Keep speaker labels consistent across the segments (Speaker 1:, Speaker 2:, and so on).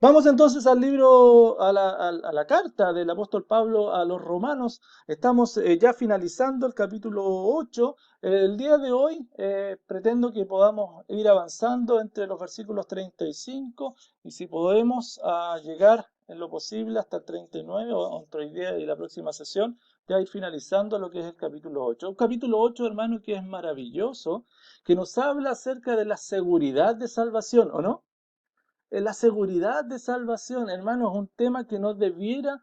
Speaker 1: Vamos entonces al libro, a la carta del apóstol Pablo a los romanos. Estamos ya finalizando el capítulo 8. El día de hoy pretendo que podamos ir avanzando entre los versículos 35 y si podemos llegar en lo posible hasta el 39 o entre hoy día y la próxima sesión, ya ir finalizando lo que es el capítulo 8. Un capítulo 8, hermano, que es maravilloso, que nos habla acerca de la seguridad de salvación, ¿o no? La seguridad de salvación, hermano, es un tema que no debiera,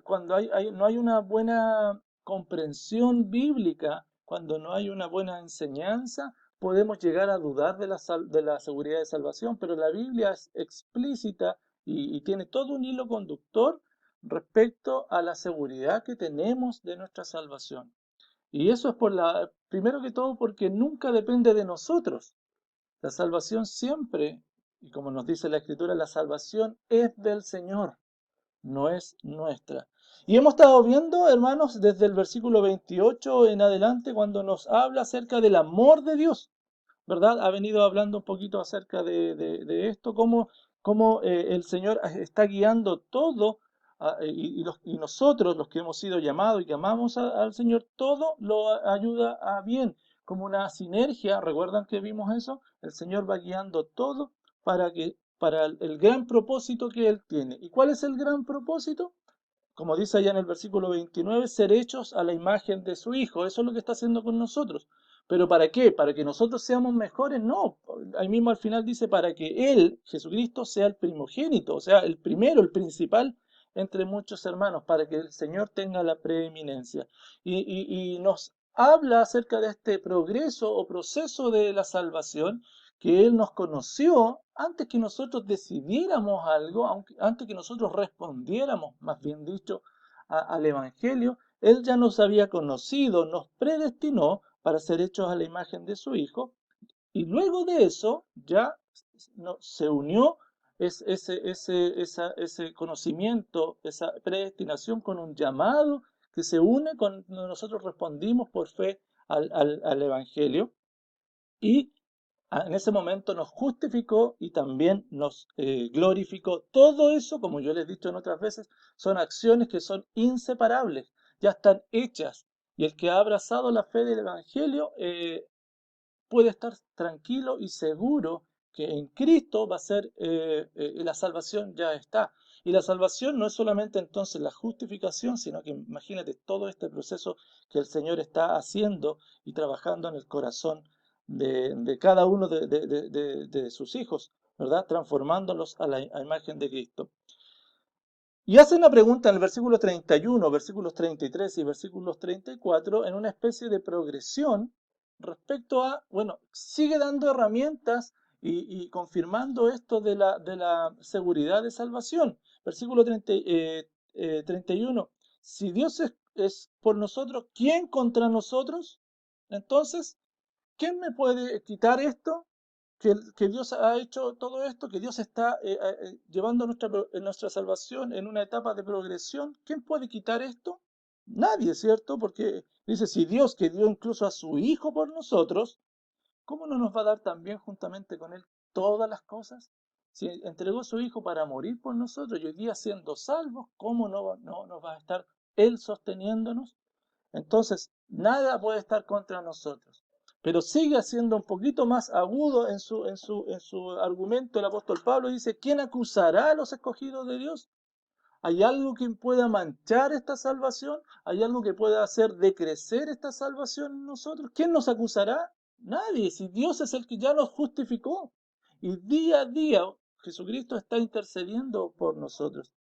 Speaker 1: cuando no hay una buena comprensión bíblica, cuando no hay una buena enseñanza, podemos llegar a dudar de de la seguridad de salvación, pero la Biblia es explícita y tiene todo un hilo conductor respecto a la seguridad que tenemos de nuestra salvación. Y eso es primero que todo porque nunca depende de nosotros. La salvación siempre, y como nos dice la Escritura, la salvación es del Señor, no es nuestra. Y hemos estado viendo, hermanos, desde el versículo 28 en adelante, cuando nos habla acerca del amor de Dios, ¿verdad? Ha venido hablando un poquito acerca de esto, cómo el Señor está guiando todo, y nosotros, los que hemos sido llamados y que amamos al Señor, todo lo ayuda a bien, como una sinergia. ¿Recuerdan que vimos eso? El Señor va guiando todo para el gran propósito que Él tiene. ¿Y cuál es el gran propósito? Como dice allá en el versículo 29, ser hechos a la imagen de su Hijo. Eso es lo que está haciendo con nosotros. ¿Pero para qué? ¿Para que nosotros seamos mejores? No. Ahí mismo al final dice para que Él, Jesucristo, sea el primogénito, o sea, el primero, el principal entre muchos hermanos, para que el Señor tenga la preeminencia. Y nos habla acerca de este progreso o proceso de la salvación, que Él nos conoció antes que nosotros decidiéramos algo, antes que nosotros respondiéramos, más bien dicho, al Evangelio. Él ya nos había conocido, nos predestinó para ser hechos a la imagen de su Hijo, y luego de eso ya se unió ese conocimiento, esa predestinación con un llamado que se une cuando nosotros respondimos por fe al Evangelio. Y en ese momento nos justificó y también nos glorificó. Todo eso, como yo les he dicho en otras veces, son acciones que son inseparables, ya están hechas. Y el que ha abrazado la fe del Evangelio puede estar tranquilo y seguro que en Cristo va a ser, la salvación ya está. Y la salvación no es solamente entonces la justificación, sino que imagínate todo este proceso que el Señor está haciendo y trabajando en el corazón de cada uno de sus hijos, ¿verdad? Transformándolos a la imagen de Cristo. Y hace una pregunta en el versículo 31, versículos 33 y versículos 34, en una especie de progresión respecto a, bueno, sigue dando herramientas y confirmando esto de la seguridad de salvación. Versículo 31, si Dios es por nosotros, ¿quién contra nosotros? Entonces, ¿quién me puede quitar esto? Que Dios ha hecho todo esto, que Dios está llevando nuestra salvación en una etapa de progresión. ¿Quién puede quitar esto? Nadie, ¿cierto? Porque dice, si Dios que dio incluso a su Hijo por nosotros, ¿cómo no nos va a dar también juntamente con Él todas las cosas? Si entregó a su Hijo para morir por nosotros y hoy día siendo salvos, ¿cómo no nos va a estar Él sosteniéndonos? Entonces, nada puede estar contra nosotros. Pero sigue siendo un poquito más agudo en su argumento el apóstol Pablo. Dice, ¿quién acusará a los escogidos de Dios? ¿Hay algo que pueda manchar esta salvación? ¿Hay algo que pueda hacer decrecer esta salvación en nosotros? ¿Quién nos acusará? Nadie, si Dios es el que ya nos justificó. Y día a día Jesucristo está intercediendo por nosotros.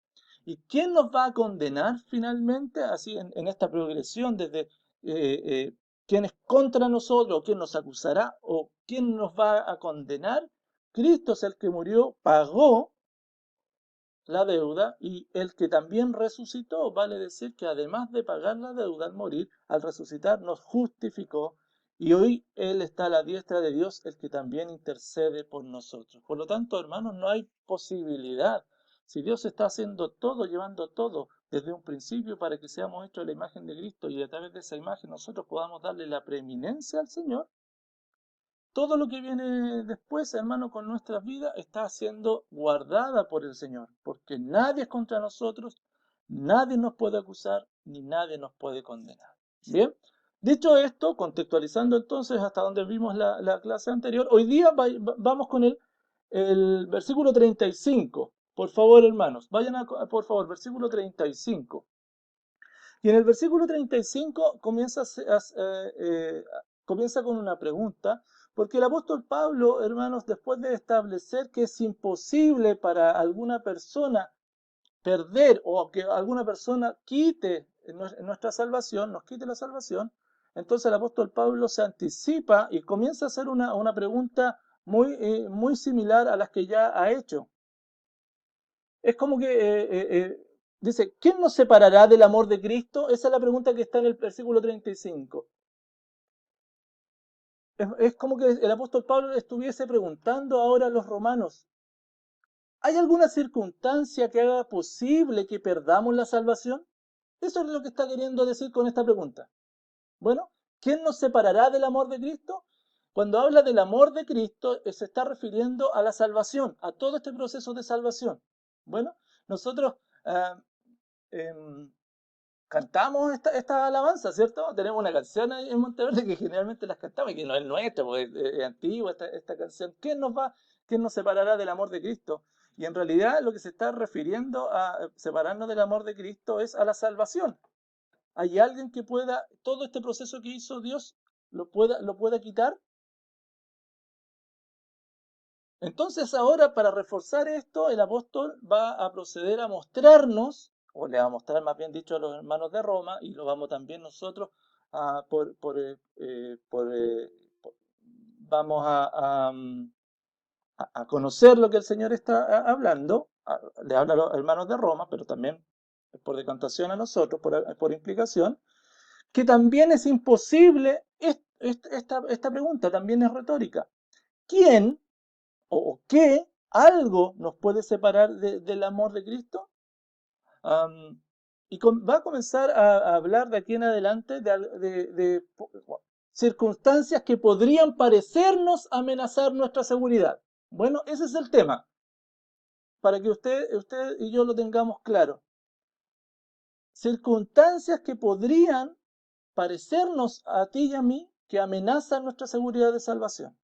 Speaker 1: ¿Y quién nos va a condenar finalmente, así en esta progresión desde quién es contra nosotros, quién nos acusará o quién nos va a condenar? Cristo es el que murió, pagó la deuda y el que también resucitó, vale decir que además de pagar la deuda al morir, al resucitar nos justificó y hoy Él está a la diestra de Dios, el que también intercede por nosotros. Por lo tanto, hermanos, no hay posibilidad. Si Dios está haciendo todo, llevando todo desde un principio para que seamos hechos a la imagen de Cristo y a través de esa imagen nosotros podamos darle la preeminencia al Señor, todo lo que viene después, hermano, con nuestras vidas, está siendo guardada por el Señor, porque nadie es contra nosotros, nadie nos puede acusar, ni nadie nos puede condenar. Bien, dicho esto, contextualizando entonces hasta donde vimos la clase anterior, hoy día vamos con el versículo 35. Por favor, hermanos, vayan por favor, versículo 35. Y en el versículo 35 comienza con una pregunta, porque el apóstol Pablo, hermanos, después de establecer que es imposible para alguna persona perder o que alguna persona quite nuestra salvación, nos quite la salvación, entonces el apóstol Pablo se anticipa y comienza a hacer una pregunta muy similar a las que ya ha hecho. Es como que dice, ¿quién nos separará del amor de Cristo? Esa es la pregunta que está en el versículo 35. Es como que el apóstol Pablo le estuviese preguntando ahora a los romanos, ¿hay alguna circunstancia que haga posible que perdamos la salvación? Eso es lo que está queriendo decir con esta pregunta. Bueno, ¿quién nos separará del amor de Cristo? Cuando habla del amor de Cristo, se está refiriendo a la salvación, a todo este proceso de salvación. Bueno, nosotros em, cantamos esta alabanza, ¿cierto? Tenemos una canción ahí en Monteverde que generalmente las cantamos y que no es nuestra, porque es antigua esta canción. ¿Quién nos separará del amor de Cristo? Y en realidad lo que se está refiriendo a separarnos del amor de Cristo es a la salvación. ¿Hay alguien que pueda, todo este proceso que hizo Dios, lo pueda quitar? Entonces ahora, para reforzar esto, el apóstol va a proceder a mostrarnos, o le va a mostrar más bien dicho a los hermanos de Roma, y lo vamos también nosotros vamos a conocer lo que el Señor está hablando, le habla a los hermanos de Roma, pero también por decantación a nosotros, por implicación, que también es imposible, esta pregunta también es retórica. ¿Quién o qué algo nos puede separar del amor de Cristo? Va a comenzar a hablar de aquí en adelante de circunstancias que podrían parecernos amenazar nuestra seguridad. Bueno, ese es el tema, para que usted y yo lo tengamos claro. Circunstancias que podrían parecernos a ti y a mí que amenazan nuestra seguridad de salvación.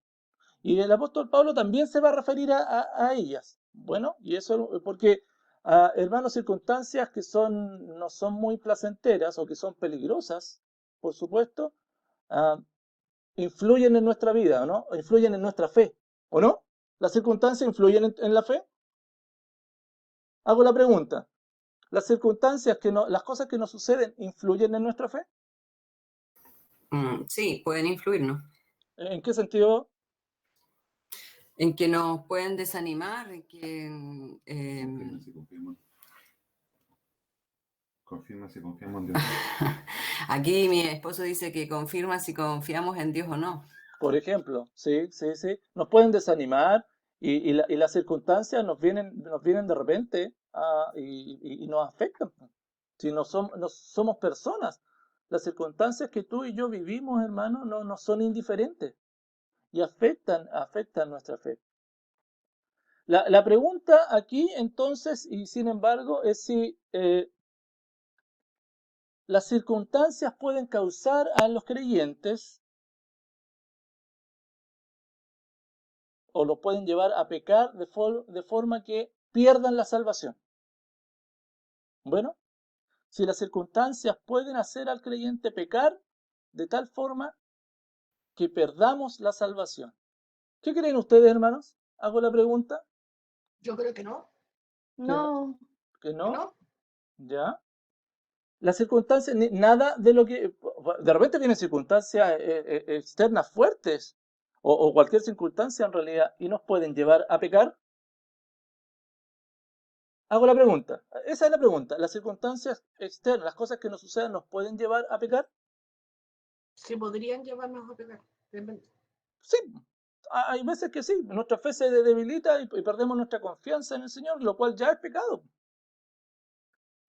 Speaker 1: Y el apóstol Pablo también se va a referir a ellas. Bueno, y eso porque, hermanos, circunstancias que no son muy placenteras o que son peligrosas, por supuesto, ah, influyen en nuestra vida, ¿no? Influyen en nuestra fe, ¿o no? ¿Las circunstancias influyen en la fe? Hago la pregunta. ¿Las circunstancias las cosas que nos suceden influyen en nuestra fe?
Speaker 2: Sí, pueden influirnos.
Speaker 1: ¿En qué sentido?
Speaker 2: En que nos pueden desanimar, en que...
Speaker 3: Confirma si confiamos en Dios.
Speaker 2: Aquí mi esposo dice que confirma si confiamos en Dios o no.
Speaker 1: Por ejemplo, sí, sí, sí. Nos pueden desanimar y las circunstancias nos vienen de repente y nos afectan. Si no somos personas, las circunstancias que tú y yo vivimos, hermano, no son indiferentes y afectan nuestra fe. La pregunta aquí, entonces, y sin embargo, es si las circunstancias pueden causar a los creyentes o lo pueden llevar a pecar de forma que pierdan la salvación. Bueno, si las circunstancias pueden hacer al creyente pecar de tal forma que perdamos la salvación. ¿Qué creen ustedes, hermanos? Hago la pregunta.
Speaker 4: Yo creo que no.
Speaker 5: No,
Speaker 1: ¿Que no?
Speaker 4: ¿No?
Speaker 1: ¿Ya? Las circunstancias, nada de lo que... De repente vienen circunstancias externas fuertes o cualquier circunstancia en realidad y nos pueden llevar a pecar. Hago la pregunta. Esa es la pregunta. ¿Las circunstancias externas, las cosas que nos sucedan, nos pueden llevar a pecar?
Speaker 4: Sí, podrían llevarnos a pecar.
Speaker 1: Sí. Hay veces que sí. Nuestra fe se debilita y perdemos nuestra confianza en el Señor, lo cual ya es pecado.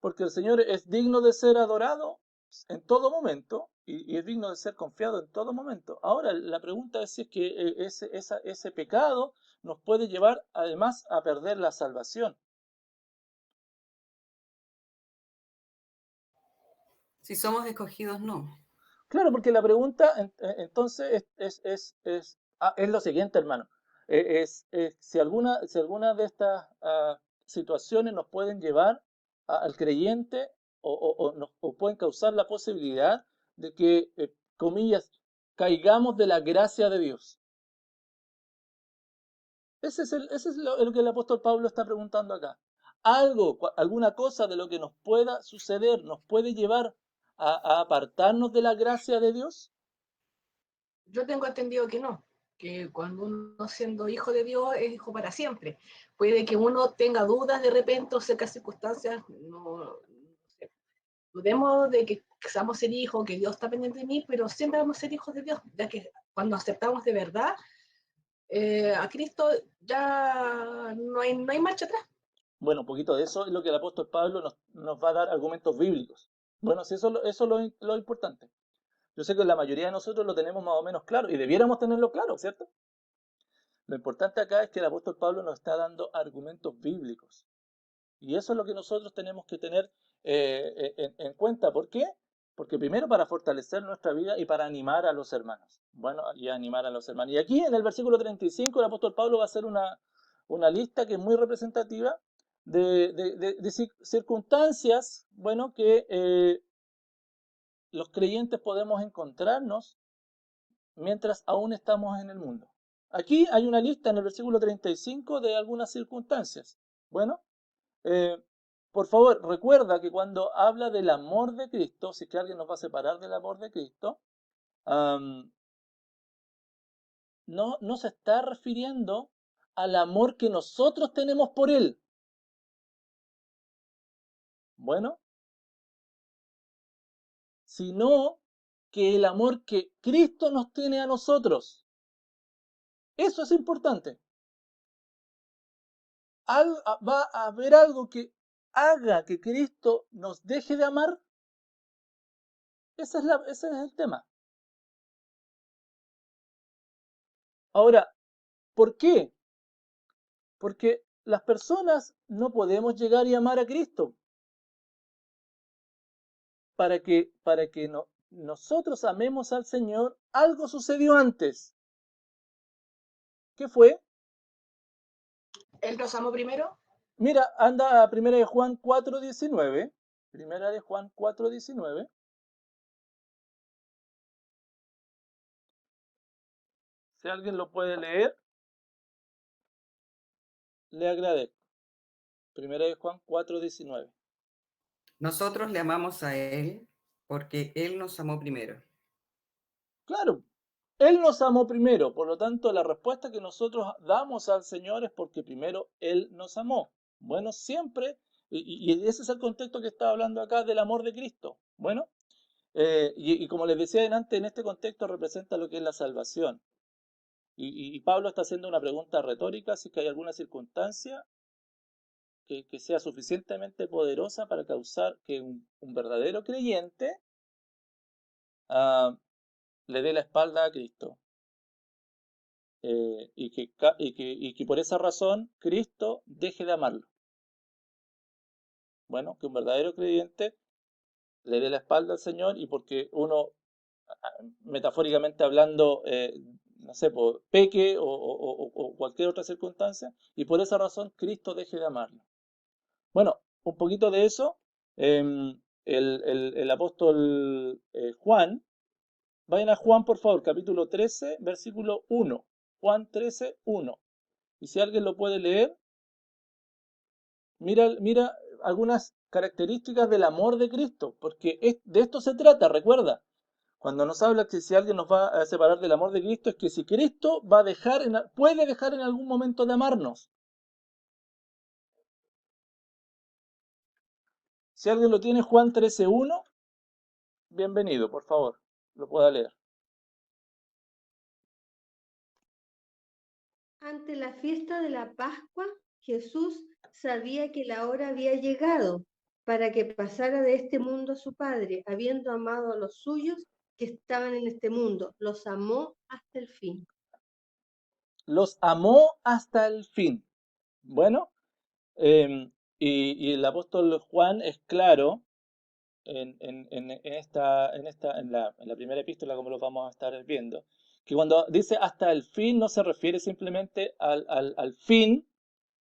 Speaker 1: Porque el Señor es digno de ser adorado en todo momento y es digno de ser confiado en todo momento. Ahora, la pregunta es si es que ese pecado nos puede llevar además a perder la salvación.
Speaker 2: Si somos escogidos, no.
Speaker 1: Claro, porque la pregunta entonces es lo siguiente, hermano. Si alguna de estas situaciones nos pueden llevar al creyente o pueden causar la posibilidad de que, comillas, caigamos de la gracia de Dios. Ese es lo que el apóstol Pablo está preguntando acá. Alguna cosa de lo que nos pueda suceder nos puede llevar a apartarnos de la gracia de Dios.
Speaker 4: Yo tengo entendido que cuando uno siendo hijo de Dios es hijo para siempre. Puede que uno tenga dudas de repente o cerca circunstancias, no sé. Dudemos de que seamos ser hijos, que Dios está pendiente de mí, pero siempre vamos a ser hijos de Dios, ya que cuando aceptamos de verdad a Cristo ya no hay marcha atrás.
Speaker 1: Bueno, un poquito de eso es lo que el apóstol Pablo nos va a dar argumentos bíblicos. Bueno, si eso es lo importante. Yo sé que la mayoría de nosotros lo tenemos más o menos claro y debiéramos tenerlo claro, ¿cierto? Lo importante acá es que el apóstol Pablo nos está dando argumentos bíblicos. Y eso es lo que nosotros tenemos que tener en cuenta. ¿Por qué? Porque primero para fortalecer nuestra vida y para animar a los hermanos. Bueno, y animar a los hermanos. Y aquí en el versículo 35 el apóstol Pablo va a hacer una lista que es muy representativa de circunstancias, bueno, que los creyentes podemos encontrarnos mientras aún estamos en el mundo. Aquí hay una lista en el versículo 35 de algunas circunstancias. Bueno, eh, por favor, recuerda que cuando habla del amor de Cristo, si es que alguien nos va a separar del amor de Cristo, no se está refiriendo al amor que nosotros tenemos por Él. Bueno, sino que el amor que Cristo nos tiene a nosotros. Eso es importante. ¿Va a haber algo que haga que Cristo nos deje de amar? Ese es el tema. Ahora, ¿por qué? Porque las personas no podemos llegar y amar a Cristo. Para que nosotros amemos al Señor, algo sucedió antes. ¿Qué fue?
Speaker 4: Él nos amó primero.
Speaker 1: Mira, anda a 1 de Juan 4:19. 1 de Juan 4:19. Si alguien lo puede leer, le agradezco. 1 de Juan 4:19.
Speaker 2: Nosotros le amamos a Él porque Él nos amó primero.
Speaker 1: Claro, Él nos amó primero, por lo tanto la respuesta que nosotros damos al Señor es porque primero Él nos amó. Bueno, siempre, y ese es el contexto que está hablando acá del amor de Cristo. Bueno, y como les decía antes, en este contexto representa lo que es la salvación. Y Pablo está haciendo una pregunta retórica, si es que hay alguna circunstancia que sea suficientemente poderosa para causar que un verdadero creyente le dé la espalda a Cristo. Y que por esa razón Cristo deje de amarlo. Bueno, que un verdadero creyente le dé la espalda al Señor y porque uno, metafóricamente hablando, no sé, peque o cualquier otra circunstancia, y por esa razón Cristo deje de amarlo. Bueno, un poquito de eso, el apóstol Juan, vayan a Juan por favor, capítulo 13, versículo 1. Juan 13, 1. Y si alguien lo puede leer, mira algunas características del amor de Cristo, porque de esto se trata, recuerda. Cuando nos habla que si alguien nos va a separar del amor de Cristo, es que si Cristo puede dejar en algún momento de amarnos. Si alguien lo tiene, Juan 13:1, bienvenido, por favor, lo pueda leer.
Speaker 3: Ante la fiesta de la Pascua, Jesús sabía que la hora había llegado para que pasara de este mundo a su Padre, habiendo amado a los suyos que estaban en este mundo. Los amó hasta el fin.
Speaker 1: Los amó hasta el fin. Bueno, y el apóstol Juan es claro en la primera epístola, como lo vamos a estar viendo, que cuando dice hasta el fin no se refiere simplemente al fin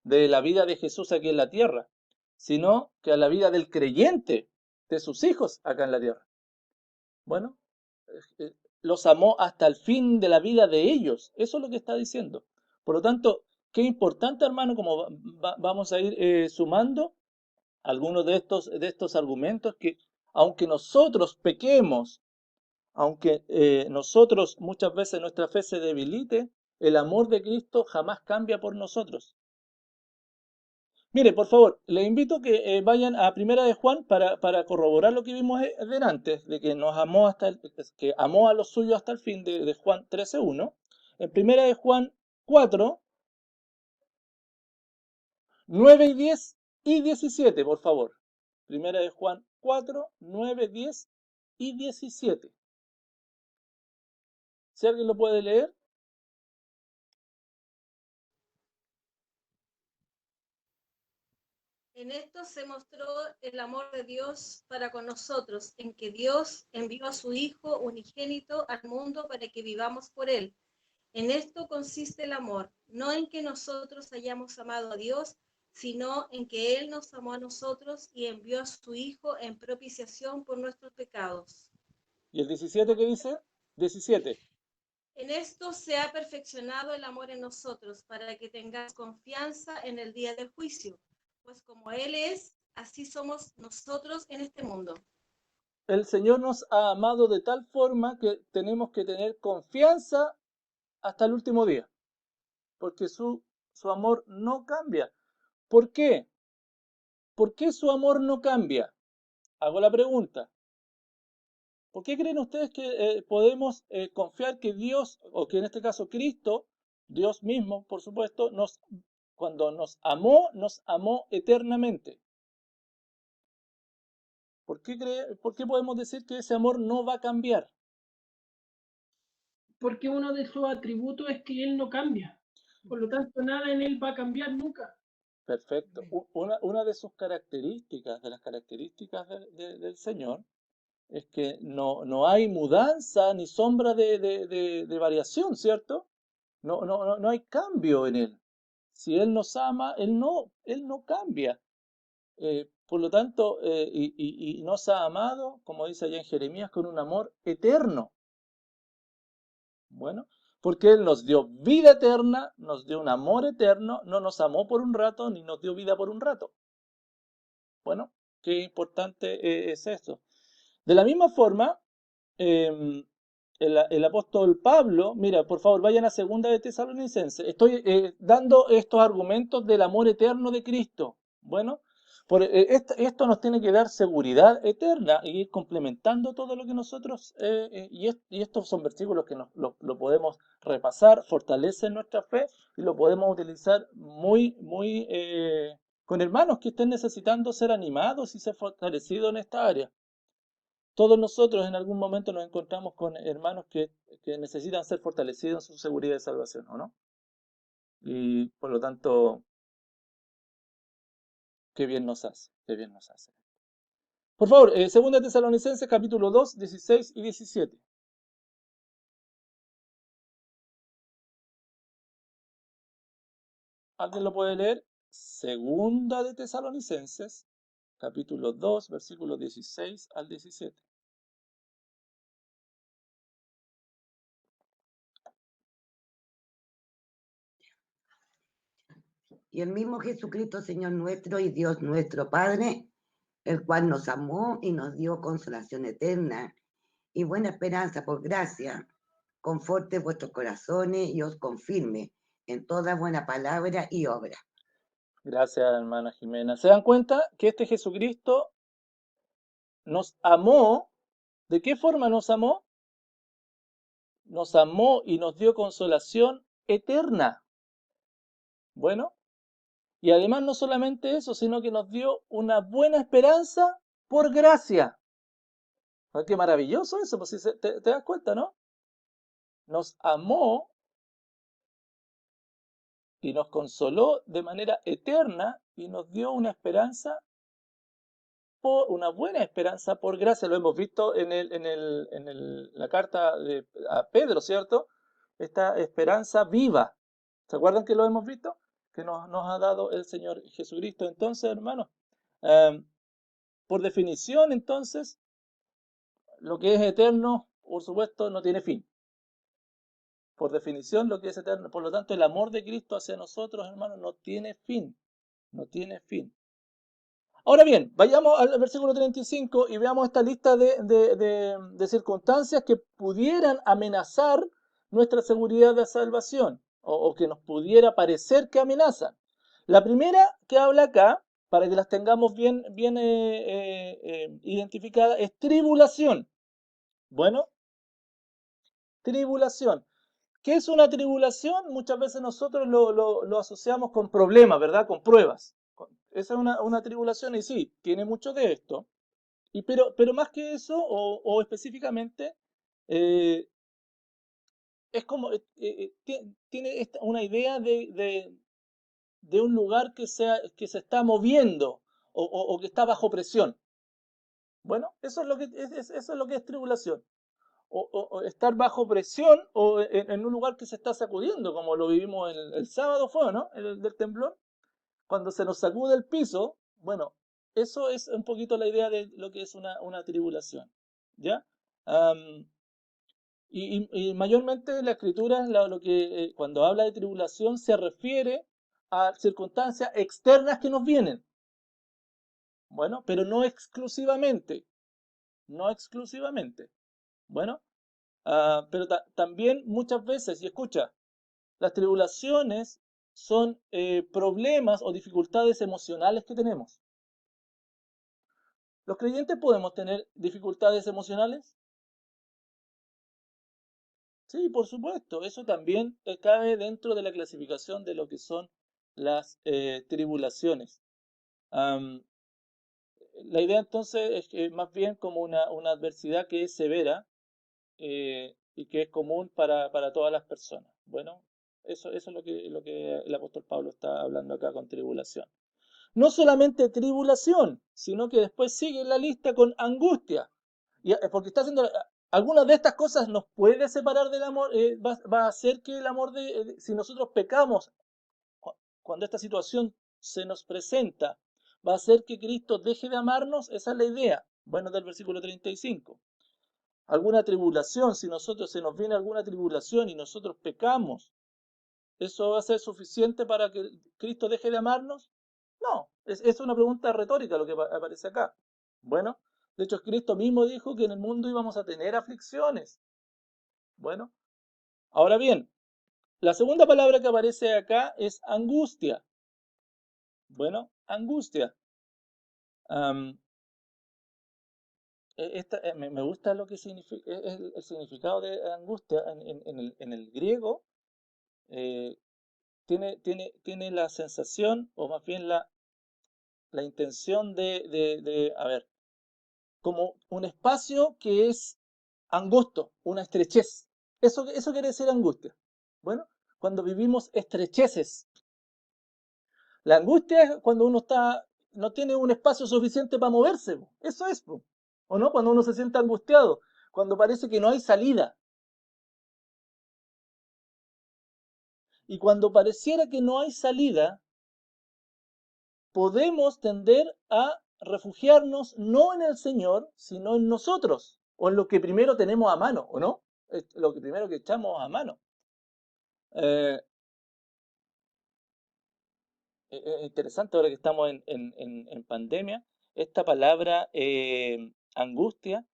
Speaker 1: de la vida de Jesús aquí en la tierra, sino que a la vida del creyente, de sus hijos acá en la tierra. Bueno, los amó hasta el fin de la vida de ellos. Eso es lo que está diciendo. Por lo tanto, qué importante, hermano, como vamos a ir sumando algunos de estos argumentos, que aunque nosotros pequemos, aunque nosotros muchas veces nuestra fe se debilite, el amor de Cristo jamás cambia por nosotros. Mire, por favor, les invito a que vayan a Primera de Juan para corroborar lo que vimos delante, de que nos amó que amó a los suyos hasta el fin, de Juan 13:1. En Primera de Juan 4, 9 y 10 y 17, por favor. Primera de Juan 4, 9, 10 y 17. Si alguien lo puede leer.
Speaker 3: En esto se mostró el amor de Dios para con nosotros, en que Dios envió a su Hijo unigénito al mundo para que vivamos por él. En esto consiste el amor, no en que nosotros hayamos amado a Dios, sino en que Él nos amó a nosotros y envió a su Hijo en propiciación por nuestros pecados.
Speaker 1: ¿Y el 17 qué dice? 17.
Speaker 3: En esto se ha perfeccionado el amor en nosotros, para que tengáis confianza en el día del juicio, pues como Él es, así somos nosotros en este mundo.
Speaker 1: El Señor nos ha amado de tal forma que tenemos que tener confianza hasta el último día, porque su amor no cambia. ¿Por qué? ¿Por qué su amor no cambia? Hago la pregunta. ¿Por qué creen ustedes que podemos confiar que Dios, o que en este caso Cristo, Dios mismo, por supuesto, cuando nos amó eternamente? ¿Por qué podemos decir que ese amor no va a cambiar?
Speaker 5: Porque uno de sus atributos es que Él no cambia. Por lo tanto, nada en Él va a cambiar nunca.
Speaker 1: Perfecto. Una de sus características, de las características del Señor, es que no hay mudanza ni sombra de variación, ¿cierto? No hay cambio en Él. Si Él nos ama, Él no cambia. Por lo tanto, y nos ha amado, como dice allá en Jeremías, con un amor eterno. Bueno, porque Él nos dio vida eterna, nos dio un amor eterno, no nos amó por un rato, ni nos dio vida por un rato. Bueno, qué importante es eso. De la misma forma, el apóstol Pablo, mira, por favor, vayan a Segunda de Tesalonicenses. Estoy dando estos argumentos del amor eterno de Cristo. Bueno, esto nos tiene que dar seguridad eterna y ir complementando todo lo que nosotros, y estos son versículos que lo podemos repasar, fortalecen nuestra fe y lo podemos utilizar muy con hermanos que estén necesitando ser animados y ser fortalecidos en esta área. Todos nosotros en algún momento nos encontramos con hermanos que necesitan ser fortalecidos en su seguridad de salvación, ¿o no? Y por lo tanto, qué bien nos hace, qué bien nos hace. Por favor, 2 Tesalonicenses capítulo 2, 16 y 17. ¿Alguien lo puede leer? 2 de Tesalonicenses capítulo 2, versículos 16 al 17.
Speaker 6: Y el mismo Jesucristo, Señor nuestro y Dios nuestro Padre, el cual nos amó y nos dio consolación eterna y buena esperanza por gracia, conforte vuestros corazones y os confirme en toda buena palabra y obra.
Speaker 1: Gracias, hermana Jimena. ¿Se dan cuenta que este Jesucristo nos amó? ¿De qué forma nos amó? Nos amó y nos dio consolación eterna. Bueno, Y además no solamente eso, sino que nos dio una buena esperanza por gracia. Ah, qué maravilloso eso, pues si te das cuenta, ¿no? Nos amó y nos consoló de manera eterna y nos dio una esperanza, una buena esperanza por gracia. Lo hemos visto la carta a Pedro, ¿cierto? Esta esperanza viva. ¿Se acuerdan que lo hemos visto? Que nos ha dado el Señor Jesucristo. Entonces, hermanos, por definición, entonces, lo que es eterno, por supuesto, no tiene fin. Por definición, lo que es eterno. Por lo tanto, el amor de Cristo hacia nosotros, hermanos, no tiene fin. No tiene fin. Ahora bien, vayamos al versículo 35 y veamos esta lista de circunstancias que pudieran amenazar nuestra seguridad de salvación o que nos pudiera parecer que amenazan. La primera que habla acá, para que las tengamos bien identificadas, es tribulación. Bueno, tribulación. ¿Qué es una tribulación? Muchas veces nosotros lo asociamos con problemas, ¿verdad? Con pruebas. Esa es una tribulación y sí, tiene mucho de esto. Pero más que eso, o específicamente, es como, tiene una idea de un lugar que se está moviendo o que está bajo presión. Bueno, eso es lo que es tribulación. O estar bajo presión o en un lugar que se está sacudiendo, como lo vivimos el sábado fue, ¿no? El del temblor. Cuando se nos sacude el piso, bueno, eso es un poquito la idea de lo que es una tribulación, ¿ya? Am, y mayormente la escritura, lo que cuando habla de tribulación, se refiere a circunstancias externas que nos vienen. Bueno, pero no exclusivamente, no exclusivamente. Bueno, pero también muchas veces, y escucha, las tribulaciones son problemas o dificultades emocionales que tenemos. ¿Los creyentes podemos tener dificultades emocionales? Sí, por supuesto. Eso también cabe dentro de la clasificación de lo que son las tribulaciones. Am, la idea entonces es que más bien como una adversidad que es severa y que es común para todas las personas. Bueno, eso es lo que el apóstol Pablo está hablando acá con tribulación. No solamente tribulación, sino que después sigue la lista con angustia. Porque está haciendo algunas de estas cosas nos puede separar del amor, va a hacer que el amor si nosotros pecamos, cuando esta situación se nos presenta, va a hacer que Cristo deje de amarnos, esa es la idea. Bueno, del versículo 35. Alguna tribulación, si se nos viene alguna tribulación y nosotros pecamos, ¿eso va a ser suficiente para que Cristo deje de amarnos? No, es una pregunta retórica lo que aparece acá. Bueno, de hecho Cristo mismo dijo que en el mundo íbamos a tener aflicciones. Bueno, ahora bien, la segunda palabra que aparece acá es angustia. Bueno, angustia. Me gusta lo que significa el significado de angustia en el griego. eh, tiene la sensación, o más bien la intención a ver, como un espacio que es angosto, una estrechez. Eso quiere decir angustia. Bueno, cuando vivimos estrecheces. La angustia es cuando uno no tiene un espacio suficiente para moverse. Eso es, ¿o no? Cuando uno se siente angustiado, cuando parece que no hay salida. Y cuando pareciera que no hay salida, podemos tender a refugiarnos no en el Señor, sino en nosotros, o en lo que primero tenemos a mano, ¿o no? Es lo que primero que echamos a mano. Eh, Interesante ahora que estamos en pandemia, esta palabra angustia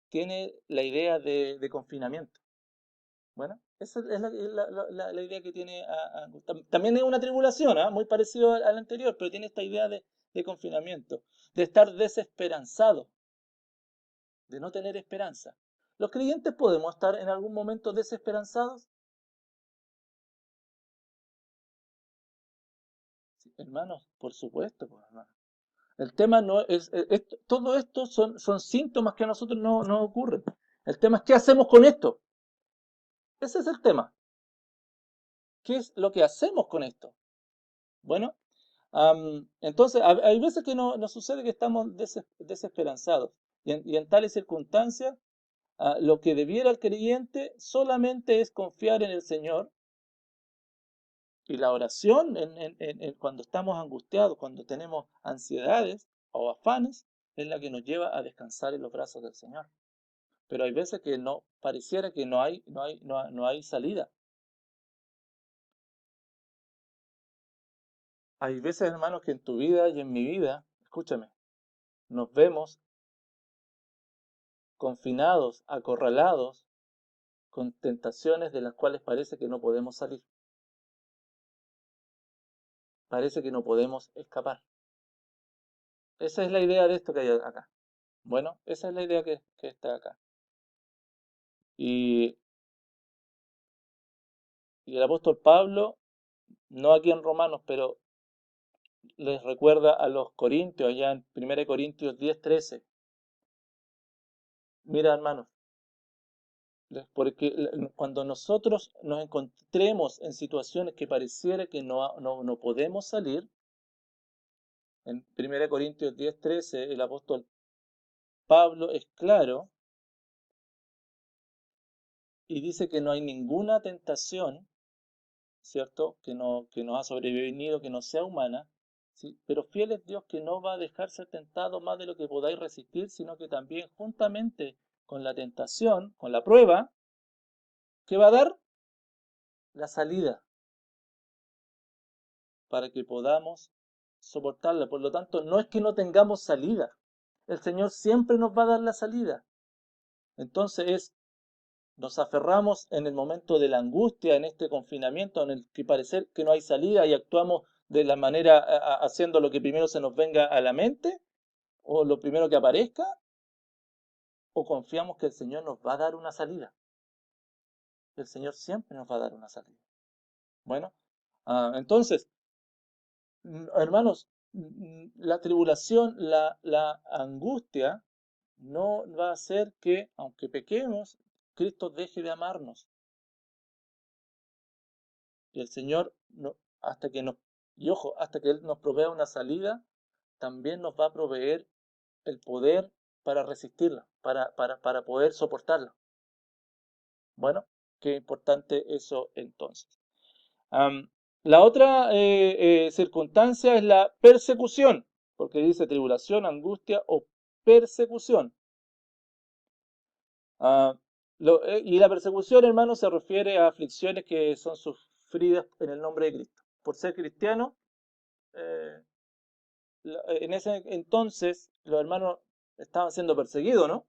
Speaker 1: tiene la idea de confinamiento. Bueno, esa es la idea que tiene angustia. También es una tribulación, muy parecido al anterior, pero tiene esta idea de confinamiento, de estar desesperanzado, de no tener esperanza. ¿Los creyentes podemos estar en algún momento desesperanzados? Hermanos, por supuesto, pues, hermano. El tema no todo esto son síntomas que a nosotros no ocurren. El tema es qué hacemos con esto. Ese es el tema. ¿Qué es lo que hacemos con esto? Bueno, entonces hay veces que nos sucede que estamos desesperanzados. Y en tales circunstancias, lo que debiera el creyente solamente es confiar en el Señor. Y la oración, cuando estamos angustiados, cuando tenemos ansiedades o afanes, es la que nos lleva a descansar en los brazos del Señor. Pero hay veces que no, pareciera que no hay salida. Hay veces, hermanos, que en tu vida y en mi vida, escúchame, nos vemos confinados, acorralados, con tentaciones de las cuales parece que no podemos salir. Parece que no podemos escapar. Esa es la idea de esto que hay acá. Bueno, esa es la idea que está acá. Y el apóstol Pablo, no aquí en Romanos, pero les recuerda a los corintios, allá en 1 Corintios 10:13. Mira, hermanos, porque cuando nosotros nos encontremos en situaciones que pareciera que no podemos salir, en 1 Corintios 10:13 el apóstol Pablo es claro y dice que no hay ninguna tentación, ¿cierto?, que nos ha sobrevenido, que no sea humana, ¿sí? Pero fiel es Dios que no va a dejar ser tentado más de lo que podáis resistir, sino que también juntamente con la tentación, con la prueba, que va a dar la salida para que podamos soportarla. Por lo tanto, no es que no tengamos salida. El Señor siempre nos va a dar la salida. Entonces nos aferramos en el momento de la angustia, en este confinamiento en el que parece que no hay salida y actuamos de la manera haciendo lo que primero se nos venga a la mente o lo primero que aparezca, o confiamos que el Señor nos va a dar una salida. El Señor siempre nos va a dar una salida. Bueno, entonces, hermanos, la tribulación, la angustia, no va a hacer que, aunque pequemos, Cristo deje de amarnos. Y el Señor, hasta que hasta que Él nos provea una salida, también nos va a proveer el poder para resistirla, para poder soportarla. Bueno, qué importante eso entonces. La otra circunstancia es la persecución, porque dice tribulación, angustia o persecución. Y la persecución, hermano, se refiere a aflicciones que son sufridas en el nombre de Cristo. Por ser cristiano, en ese entonces los hermanos estaban siendo perseguidos, ¿no?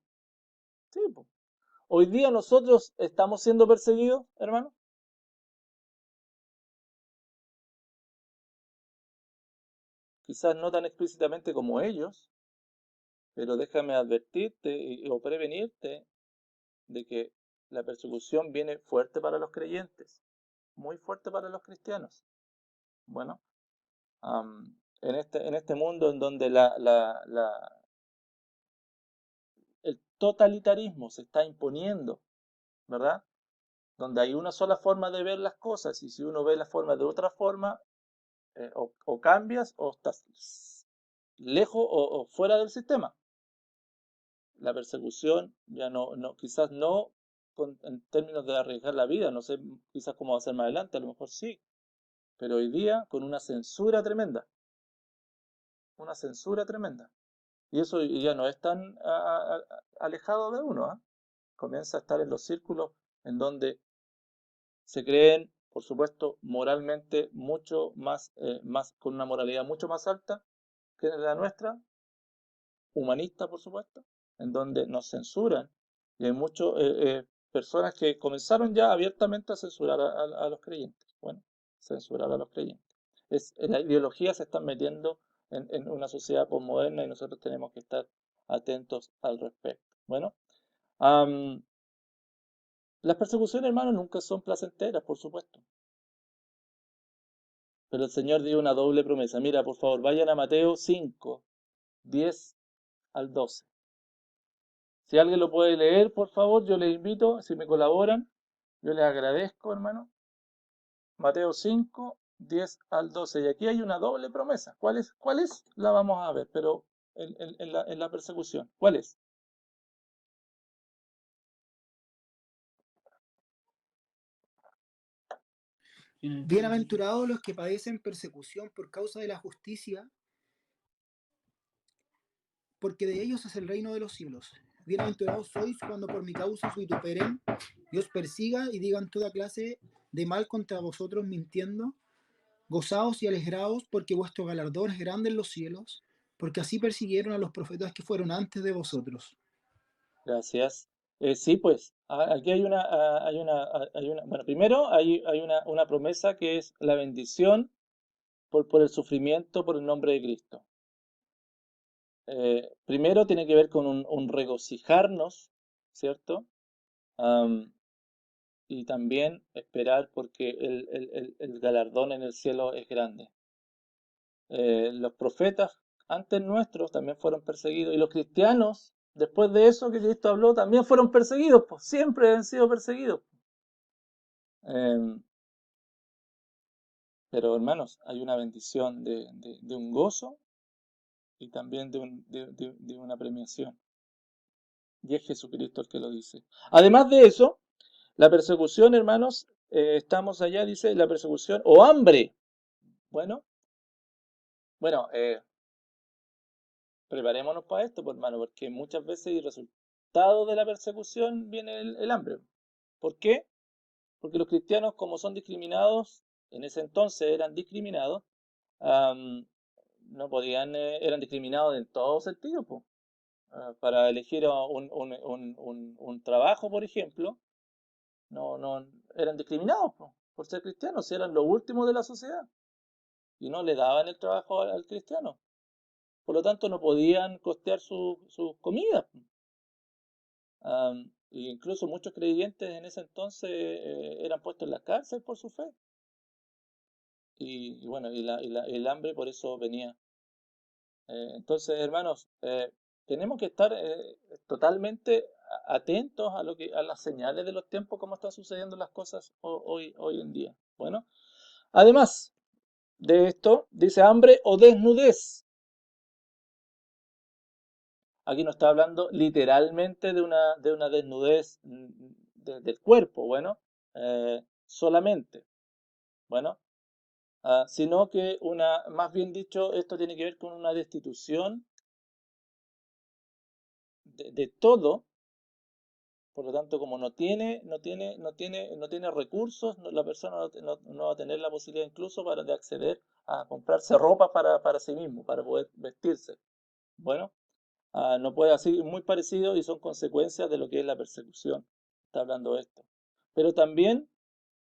Speaker 1: Sí, pues. Hoy día nosotros estamos siendo perseguidos, hermano. Quizás no tan explícitamente como ellos, pero déjame advertirte o prevenirte de que la persecución viene fuerte para los creyentes, muy fuerte para los cristianos. Bueno, en este mundo en donde el totalitarismo se está imponiendo, ¿verdad? Donde hay una sola forma de ver las cosas y si uno ve las formas de otra forma, o cambias o estás lejos o fuera del sistema. La persecución ya quizás no en términos de arriesgar la vida, no sé quizás cómo va a ser más adelante, a lo mejor sí, pero hoy día con una censura tremenda. Y eso ya no es tan alejado de uno, ¿eh? Comienza a estar en los círculos en donde se creen, por supuesto, moralmente mucho más, con una moralidad mucho más alta que la nuestra, humanista, por supuesto, en donde nos censuran. Y hay muchas personas que comenzaron ya abiertamente a censurar a los creyentes. Bueno, censurar a los creyentes. La ideología se está metiendo en una sociedad posmoderna y nosotros tenemos que estar atentos al respecto. Bueno, las persecuciones, hermanos, nunca son placenteras, por supuesto. Pero el Señor dio una doble promesa. Mira, por favor, vayan a Mateo 5, 10 al 12. Si alguien lo puede leer, por favor, yo les invito, si me colaboran, yo les agradezco, hermano. Mateo 5, 10 al 12. Y aquí hay una doble promesa. ¿Cuál es? ¿Cuál es? La vamos a ver, pero en la persecución. ¿Cuál es?
Speaker 7: Bienaventurados los que padecen persecución por causa de la justicia, porque de ellos es el reino de los cielos. Bienaventurados sois cuando por mi causa os vituperen y os persiga y digan toda clase de mal contra vosotros mintiendo. Gozaos y alegraos, porque vuestro galardón es grande en los cielos, porque así persiguieron a los profetas que fueron antes de vosotros.
Speaker 1: Gracias. Sí, pues, aquí bueno, primero hay una promesa que es la bendición por el sufrimiento por el nombre de Cristo. Primero tiene que ver con un regocijarnos, ¿cierto? Y también esperar porque el galardón en el cielo es grande. Los profetas antes nuestros también fueron perseguidos y los cristianos, después de eso que Cristo habló, también fueron perseguidos, pues siempre han sido perseguidos. Pero hermanos, hay una bendición de un gozo y también de una premiación. Y es Jesucristo el que lo dice. Además de eso, la persecución, hermanos, estamos allá, dice la persecución o hambre. Bueno, preparémonos para esto, pues, hermano, porque muchas veces el resultado de la persecución viene el hambre. ¿Por qué? Porque los cristianos, como son discriminados, en ese entonces eran discriminados, no podían, eran discriminados en todo sentido, pues. Para elegir un trabajo, por ejemplo, no eran discriminados por ser cristianos, eran los últimos de la sociedad y no le daban el trabajo al cristiano. Por lo tanto, no podían costear sus comidas. E incluso muchos creyentes en ese entonces eran puestos en la cárcel por su fe. Y bueno, el hambre por eso venía. Entonces, hermanos, tenemos que estar totalmente atentos a las señales de los tiempos, cómo están sucediendo las cosas hoy en día. Bueno, además de esto, dice hambre o desnudez. Aquí no está hablando literalmente de una desnudez del cuerpo, bueno, solamente, bueno, sino que más bien dicho, esto tiene que ver con una destitución de todo. Por lo tanto, como no tiene recursos, la persona no va a tener la posibilidad incluso de acceder a comprarse ropa para sí mismo, para poder vestirse. Bueno, no puede así, muy parecido y son consecuencias de lo que es la persecución. Está hablando de esto. Pero también,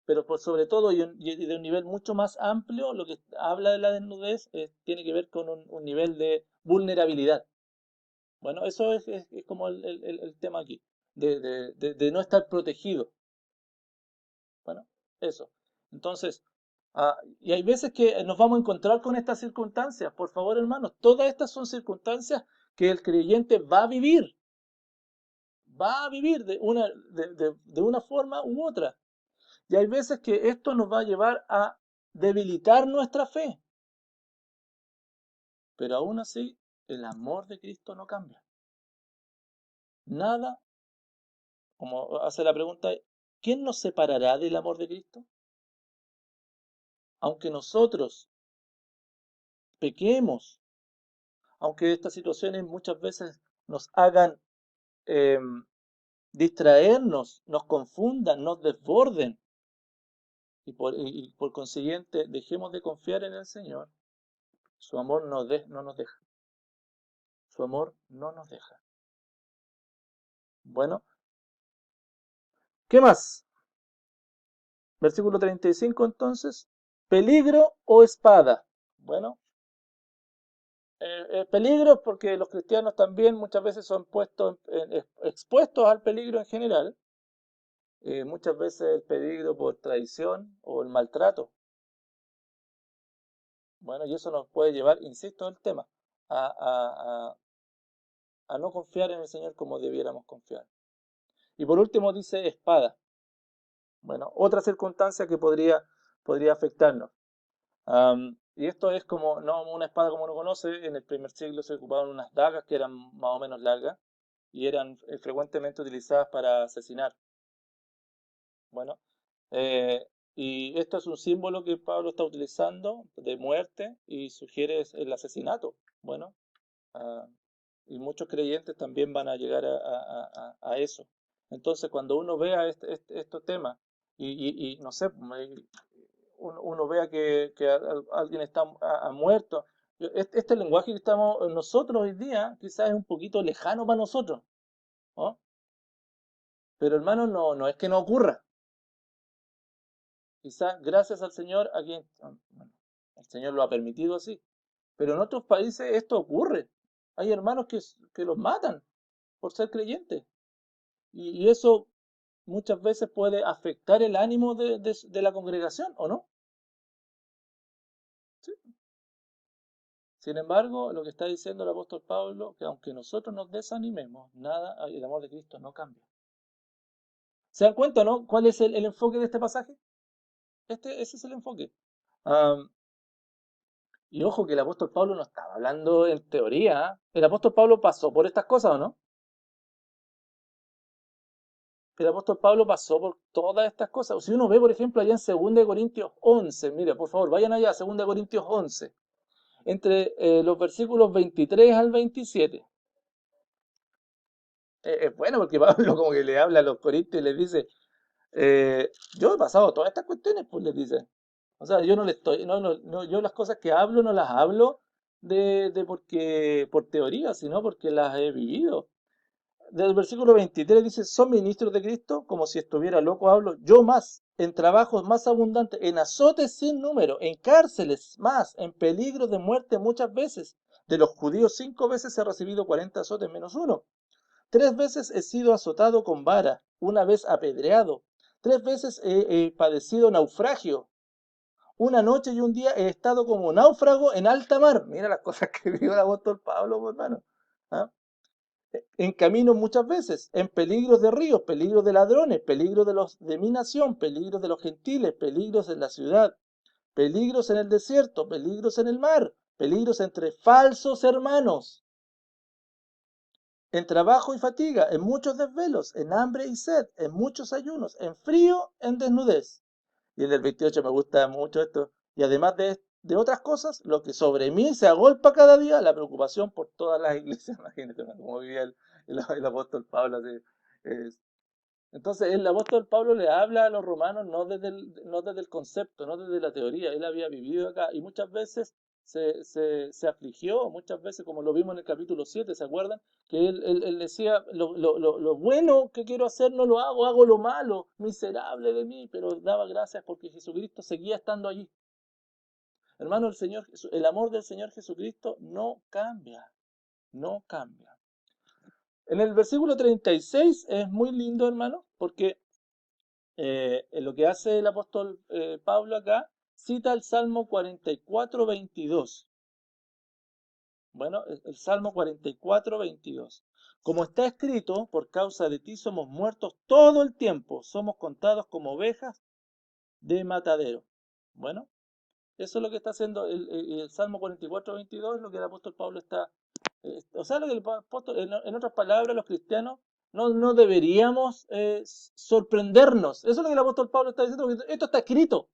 Speaker 1: pero por sobre todo y de un nivel mucho más amplio, lo que habla de la desnudez tiene que ver con un nivel de vulnerabilidad. Bueno, eso es como el tema aquí, de no estar protegido. Bueno, eso. Entonces, y hay veces que nos vamos a encontrar con estas circunstancias. Por favor, hermanos, todas estas son circunstancias que el creyente va a vivir. Va a vivir de una forma u otra. Y hay veces que esto nos va a llevar a debilitar nuestra fe. Pero aún así, el amor de Cristo no cambia. Nada, como hace la pregunta, ¿quién nos separará del amor de Cristo? Aunque nosotros pequemos, aunque estas situaciones muchas veces nos hagan distraernos, nos confundan, nos desborden, y por consiguiente dejemos de confiar en el Señor, su amor no nos deja. Su amor no nos deja. Bueno, ¿qué más? Versículo 35 entonces. Peligro o espada. Bueno, peligro porque los cristianos también muchas veces son expuestos al peligro en general. Muchas veces el peligro por traición o el maltrato. Bueno, y eso nos puede llevar, insisto en el tema, a, a no confiar en el Señor como debiéramos confiar. Y por último dice espada. Bueno, otra circunstancia que podría afectarnos. Y esto es como, no una espada como uno conoce, en el primer siglo se ocupaban unas dagas que eran más o menos largas y eran frecuentemente utilizadas para asesinar. Bueno, eh, y esto es un símbolo que Pablo está utilizando de muerte y sugiere el asesinato. Bueno, ah, y muchos creyentes también van a llegar a eso. Entonces, cuando uno vea estos temas y no sé, uno vea que alguien ha muerto, este lenguaje que estamos nosotros hoy día quizás es un poquito lejano para nosotros, ¿no? Pero hermano, no es que no ocurra. Quizás gracias al Señor, bueno, el Señor lo ha permitido así, pero en otros países esto ocurre. Hay hermanos que los matan por ser creyentes. Y eso muchas veces puede afectar el ánimo de la congregación, ¿o no? ¿Sí? Sin embargo, lo que está diciendo el apóstol Pablo, que aunque nosotros nos desanimemos, nada, el amor de Cristo no cambia. ¿Se dan cuenta, no? ¿Cuál es el enfoque de este pasaje? Ese es el enfoque. Y ojo que el apóstol Pablo no estaba hablando en teoría. El apóstol Pablo pasó por estas cosas, ¿o no? El apóstol Pablo pasó por todas estas cosas. Si uno ve, por ejemplo, allá en 2 Corintios 11, mire, por favor, vayan allá, 2 Corintios 11, entre los versículos 23 al 27. Es bueno porque Pablo como que le habla a los corintios y les dice, yo he pasado todas estas cuestiones, pues les dice. O sea, yo no le estoy, yo las cosas que hablo no las hablo porque por teoría, sino porque las he vivido. Del versículo 23 dice, son ministros de Cristo, como si estuviera loco hablo, yo más, en trabajos más abundantes, en azotes sin número, en cárceles más, en peligro de muerte muchas veces. De los judíos 5 veces he recibido 40 azotes menos uno. 3 veces he sido azotado con vara, una vez apedreado. 3 veces he padecido naufragio. Una noche y un día he estado como náufrago en alta mar. Mira las cosas que vivió el apóstol Pablo, hermano. ¿Ah? En camino muchas veces, en peligros de ríos, peligros de ladrones, peligros de mi nación, peligros de los gentiles, peligros en la ciudad, peligros en el desierto, peligros en el mar, peligros entre falsos hermanos, en trabajo y fatiga, en muchos desvelos, en hambre y sed, en muchos ayunos, en frío, en desnudez. Y en el 28 me gusta mucho esto. Y además de otras cosas, lo que sobre mí se agolpa cada día, la preocupación por todas las iglesias. Imagínate cómo vivía el apóstol Pablo. Así, entonces el apóstol Pablo le habla a los romanos no desde el concepto, no desde la teoría. Él había vivido acá y muchas veces se afligió, muchas veces, como lo vimos en el capítulo 7, ¿se acuerdan? Que él decía, lo bueno que quiero hacer no lo hago lo malo, miserable de mí, pero daba gracias porque Jesucristo seguía estando allí. Hermano, el amor del Señor Jesucristo no cambia, no cambia. En el versículo 36 es muy lindo, hermano, porque lo que hace el apóstol Pablo acá, cita el Salmo 44, 22. Bueno, el Salmo 44, 22. Como está escrito, por causa de ti somos muertos todo el tiempo, somos contados como ovejas de matadero. Bueno, eso es lo que está haciendo el Salmo 44, 22, es lo que el apóstol Pablo está... o sea, lo que el apóstol, en otras palabras, los cristianos no deberíamos sorprendernos. Eso es lo que el apóstol Pablo está diciendo, porque esto está escrito.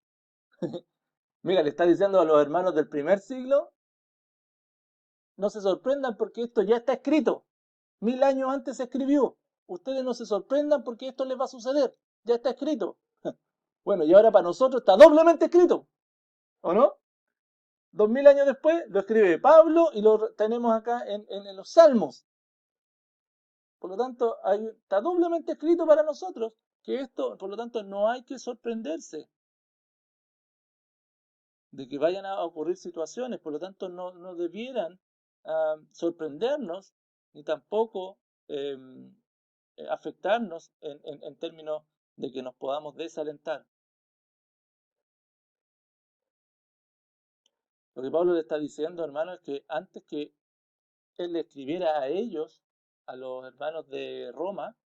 Speaker 1: Mira, le está diciendo a los hermanos del primer siglo, no se sorprendan porque esto ya está escrito. 1000 años antes se escribió. Ustedes no se sorprendan porque esto les va a suceder. Ya está escrito. Bueno, y ahora para nosotros está doblemente escrito. ¿O no? 2000 años después lo escribe Pablo y lo tenemos acá en los Salmos. Por lo tanto, está doblemente escrito para nosotros que esto, por lo tanto, no hay que sorprenderse de que vayan a ocurrir situaciones. Por lo tanto, no debieran sorprendernos ni tampoco afectarnos en términos de que nos podamos desalentar. Lo que Pablo le está diciendo, hermano, es que antes que él le escribiera a ellos, a los hermanos de Roma,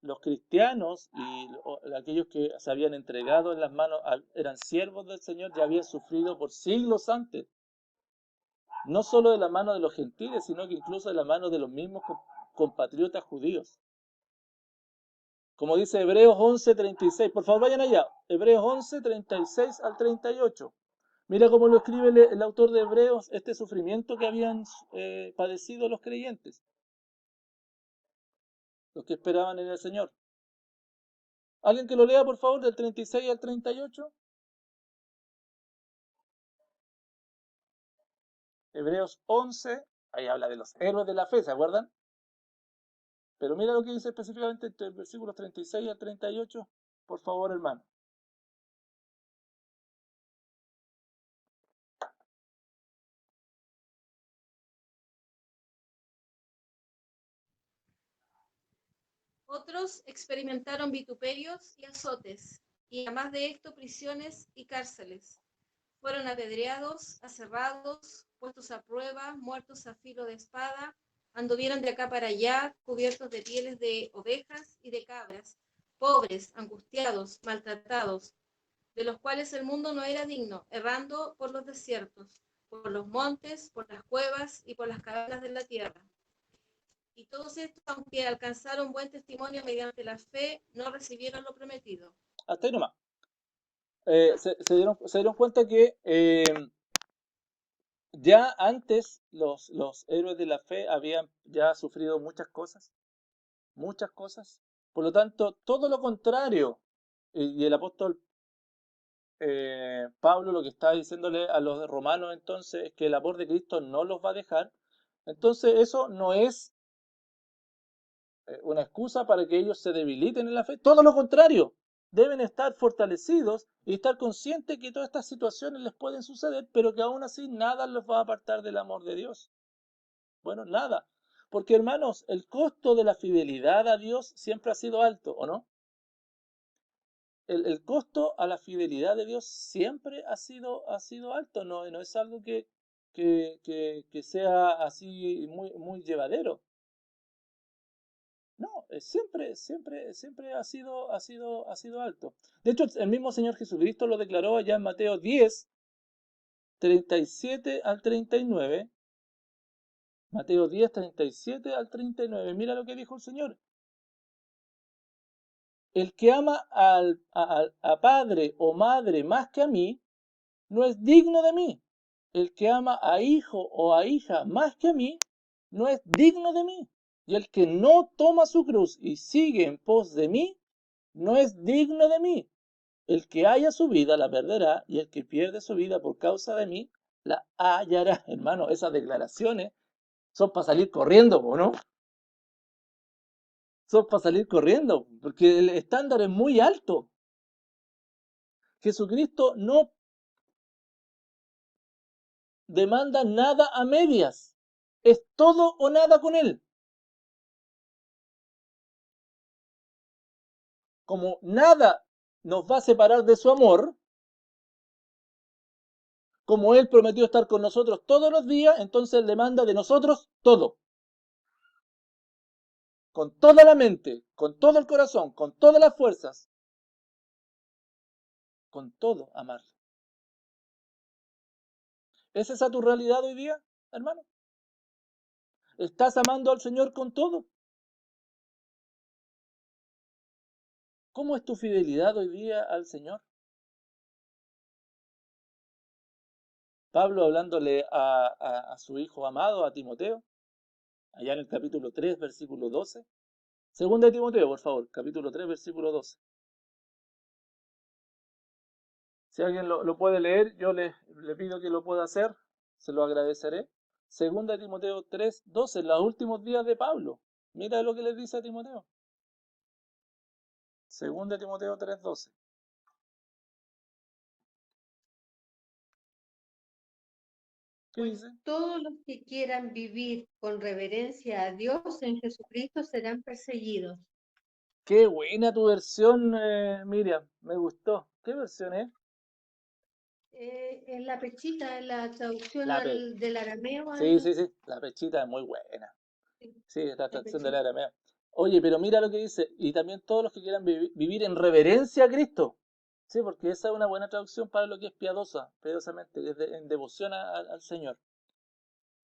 Speaker 1: los cristianos y aquellos que se habían entregado en las manos, eran siervos del Señor, ya habían sufrido por siglos antes, no solo de la mano de los gentiles, sino que incluso de la mano de los mismos compatriotas judíos. Como dice Hebreos 11:36, por favor vayan allá, Hebreos 11:36 al 38. Mira cómo lo escribe el autor de Hebreos, este sufrimiento que habían padecido los creyentes, los que esperaban en el Señor. ¿Alguien que lo lea, por favor, del 36 al 38? Hebreos 11, ahí habla de los héroes de la fe, ¿se acuerdan? Pero mira lo que dice específicamente entre el versículo 36 al 38, por favor, hermano.
Speaker 3: Otros experimentaron vituperios y azotes, y además de esto prisiones y cárceles. Fueron apedreados, aserrados, puestos a prueba, muertos a filo de espada, anduvieron de acá para allá, cubiertos de pieles de ovejas y de cabras, pobres, angustiados, maltratados, de los cuales el mundo no era digno, errando por los desiertos, por los montes, por las cuevas y por las cavernas de la tierra. Y todos estos, aunque alcanzaron buen testimonio mediante la fe, no recibieron lo prometido.
Speaker 1: Hasta ahí nomás. Se dieron cuenta que ya antes los héroes de la fe habían ya sufrido muchas cosas. Por lo tanto, todo lo contrario. Y el apóstol Pablo lo que está diciéndole a los romanos entonces es que el amor de Cristo no los va a dejar. Entonces eso no es una excusa para que ellos se debiliten en la fe. Todo lo contrario, deben estar fortalecidos y estar conscientes que todas estas situaciones les pueden suceder, pero que aún así nada los va a apartar del amor de Dios. Bueno, nada. Porque hermanos, el costo de la fidelidad a Dios siempre ha sido alto, ¿o no? El costo a la fidelidad de Dios siempre ha sido alto, no es algo que sea así muy llevadero. No, siempre ha sido alto. De hecho, el mismo Señor Jesucristo lo declaró allá en Mateo 10, 37 al 39. Mateo 10, 37 al 39. Mira lo que dijo el Señor. El que ama a padre o madre más que a mí, no es digno de mí. El que ama a hijo o a hija más que a mí, no es digno de mí. Y el que no toma su cruz y sigue en pos de mí, no es digno de mí. El que haya su vida la perderá, y el que pierde su vida por causa de mí, la hallará. Hermano, esas declaraciones son para salir corriendo, ¿no? Son para salir corriendo, porque el estándar es muy alto. Jesucristo no demanda nada a medias. Es todo o nada con Él. Como nada nos va a separar de su amor, como Él prometió estar con nosotros todos los días, entonces Él demanda de nosotros todo. Con toda la mente, con todo el corazón, con todas las fuerzas, con todo amar. ¿Es esa tu realidad hoy día, hermano? ¿Estás amando al Señor con todo? ¿Cómo es tu fidelidad hoy día al Señor? Pablo hablándole a su hijo amado, a Timoteo, allá en el capítulo 3, versículo 12. Segunda de Timoteo, por favor, capítulo 3, versículo 12. Si alguien lo puede leer, yo le pido que lo pueda hacer, se lo agradeceré. Segunda de Timoteo 3, 12, los últimos días de Pablo. Mira lo que le dice a Timoteo. Segunda de Timoteo 3, 12. ¿Qué dice?
Speaker 8: Todos los que quieran vivir con reverencia a Dios en Jesucristo serán perseguidos.
Speaker 1: Qué buena tu versión, Miriam. Me gustó. ¿Qué versión es?
Speaker 8: En la pechita, en la traducción
Speaker 1: La pe-
Speaker 8: del arameo,
Speaker 1: Sí, sí, sí, la pechita es muy buena.
Speaker 8: sí,
Speaker 1: Sí, es la
Speaker 8: la
Speaker 1: traducción del
Speaker 8: pechita.
Speaker 1: arameo. Oye, pero mira lo que dice, y también todos los que quieran vivir en reverencia a Cristo. Sí, porque esa es una buena traducción para lo que es piadosamente, en devoción al Señor.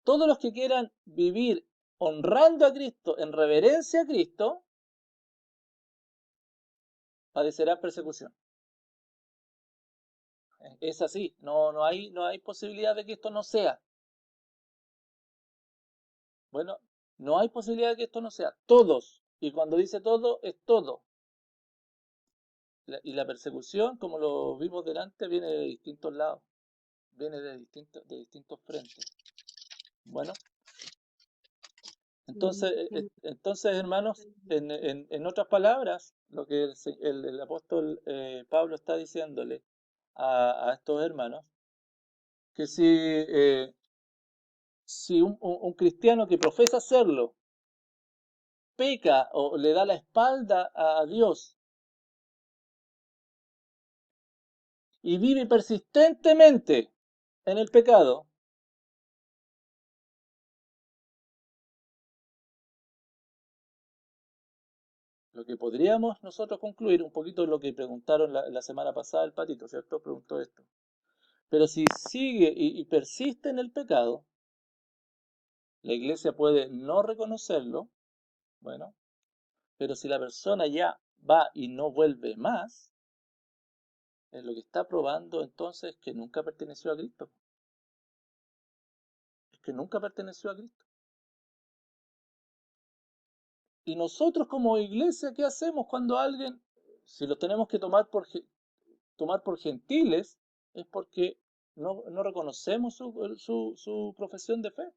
Speaker 1: Todos los que quieran vivir honrando a Cristo, en reverencia a Cristo, padecerán persecución. Es así, no hay posibilidad de que esto no sea. Bueno, no hay posibilidad de que esto no sea. Todos. Y cuando dice todo, es todo. Y la persecución, como lo vimos delante, viene de distintos lados. Viene de distintos frentes. Bueno, entonces hermanos, en otras palabras, lo que el apóstol Pablo está diciéndole a estos hermanos, que si un cristiano que profesa serlo peca o le da la espalda a Dios y vive persistentemente en el pecado, lo que podríamos nosotros concluir, un poquito lo que preguntaron la semana pasada el Patito, ¿cierto? Preguntó esto. Pero si sigue y persiste en el pecado, la iglesia puede no reconocerlo, bueno, pero si la persona ya va y no vuelve más, es lo que está probando entonces que nunca perteneció a Cristo. Es que nunca perteneció a Cristo. Y nosotros como iglesia, ¿qué hacemos cuando alguien, si lo tenemos que tomar por gentiles, es porque no reconocemos su profesión de fe?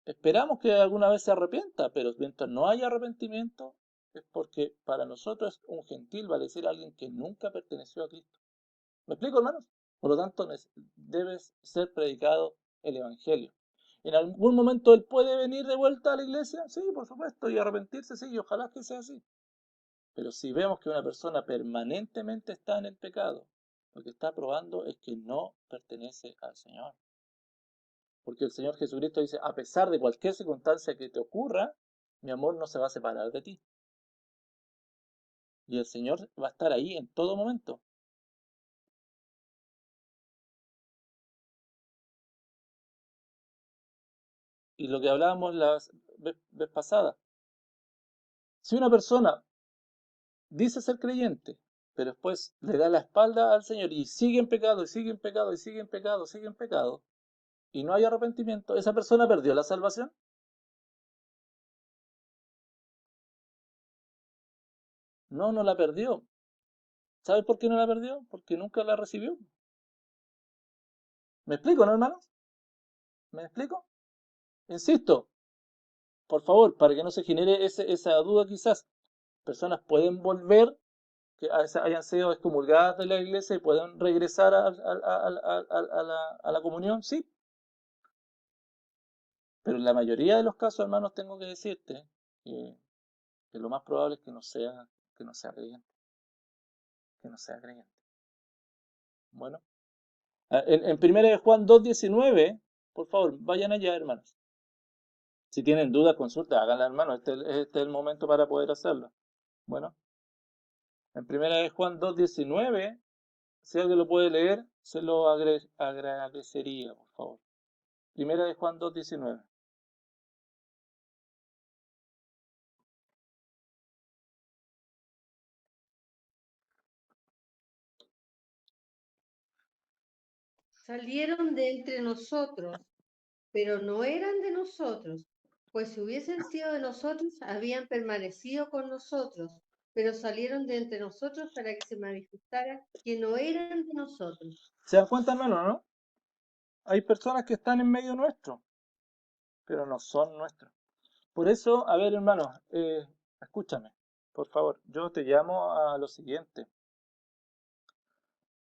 Speaker 1: Esperamos que alguna vez se arrepienta, pero mientras no haya arrepentimiento, es porque para nosotros un gentil va a decir alguien que nunca perteneció a Cristo. ¿Me explico, hermanos? Por lo tanto, debe ser predicado el Evangelio. ¿En algún momento él puede venir de vuelta a la iglesia? Sí, por supuesto, y arrepentirse, sí, y ojalá que sea así. Pero si vemos que una persona permanentemente está en el pecado, lo que está probando es que no pertenece al Señor. Porque el Señor Jesucristo dice, a pesar de cualquier circunstancia que te ocurra, mi amor no se va a separar de ti. Y el Señor va a estar ahí en todo momento. Y lo que hablábamos la vez pasada, si una persona dice ser creyente, pero después le da la espalda al Señor y sigue en pecado, y sigue en pecado, y sigue en pecado, sigue en pecado, y no hay arrepentimiento, ¿esa persona perdió la salvación? No, no la perdió. ¿Sabe por qué no la perdió? Porque nunca la recibió. ¿Me explico, no, hermanos? ¿Me explico? Insisto, por favor, para que no se genere esa duda quizás, personas pueden volver, que hayan sido excomulgadas de la iglesia y pueden regresar a la comunión, sí. Pero en la mayoría de los casos, hermanos, tengo que decirte que lo más probable es que no sea creyente. Que no sea creyente. Bueno, en 1 de Juan 2:19, por favor, vayan allá, hermanos. Si tienen dudas, consulta, háganla, hermanos. Este es el momento para poder hacerlo. Bueno, en 1 de Juan 2:19, si alguien lo puede leer, se lo agradecería, por favor. 1 de Juan 2:19.
Speaker 8: Salieron de entre nosotros, pero no eran de nosotros, pues si hubiesen sido de nosotros, habían permanecido con nosotros, pero salieron de entre nosotros para que se manifestara que no eran de nosotros.
Speaker 1: ¿Se dan cuenta, hermano, no? Hay personas que están en medio nuestro, pero no son nuestros. Por eso, a ver, hermanos, escúchame, por favor. Yo te llamo a lo siguiente.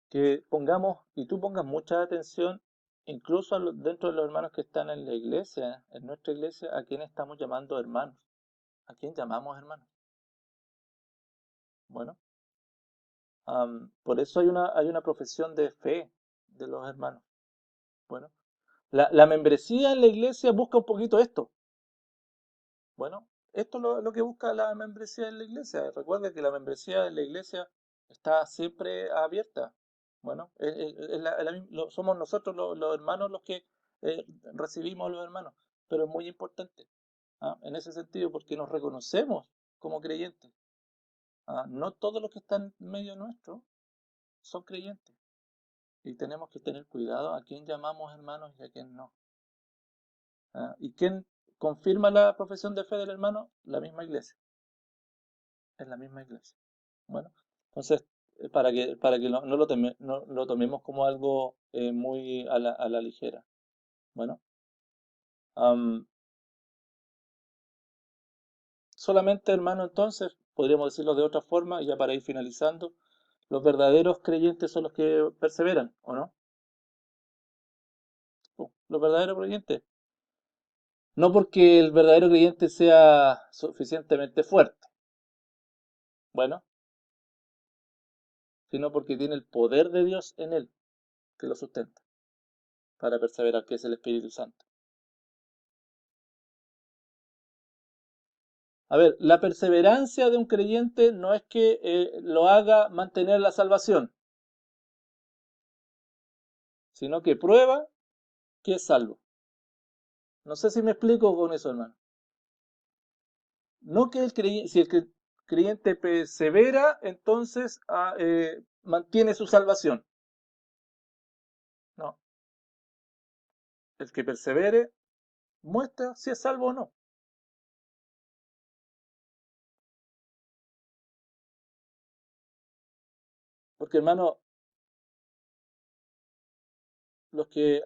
Speaker 1: Que pongamos, y tú pongas mucha atención, incluso dentro de los hermanos que están en la iglesia, en nuestra iglesia, a quién estamos llamando hermanos. ¿A quién llamamos hermanos? Bueno, Por eso hay una profesión de fe de los hermanos. Bueno, la membresía en la iglesia busca un poquito esto. Bueno, esto es lo que busca la membresía en la iglesia. Recuerda que la membresía en la iglesia está siempre abierta. Bueno, somos nosotros los hermanos los que recibimos a los hermanos, pero es muy importante, en ese sentido, porque nos reconocemos como creyentes. No todos los que están en medio nuestro son creyentes y tenemos que tener cuidado a quién llamamos hermanos y a quién no. ¿Y quién confirma la profesión de fe del hermano? La misma iglesia. Es la misma iglesia. Bueno, entonces, para que no lo tomemos como algo muy a la ligera. Bueno, solamente, hermano, entonces, podríamos decirlo de otra forma, ya para ir finalizando, los verdaderos creyentes son los que perseveran, ¿o no? Los verdaderos creyentes. No porque el verdadero creyente sea suficientemente fuerte, bueno, sino porque tiene el poder de Dios en él, que lo sustenta, para perseverar, que es el Espíritu Santo. A ver, la perseverancia de un creyente no es que lo haga mantener la salvación, sino que prueba que es salvo. No sé si me explico con eso, hermano. No que si el creyente persevera, entonces mantiene su salvación. No. El que persevere muestra si es salvo o no. Porque, hermano, los que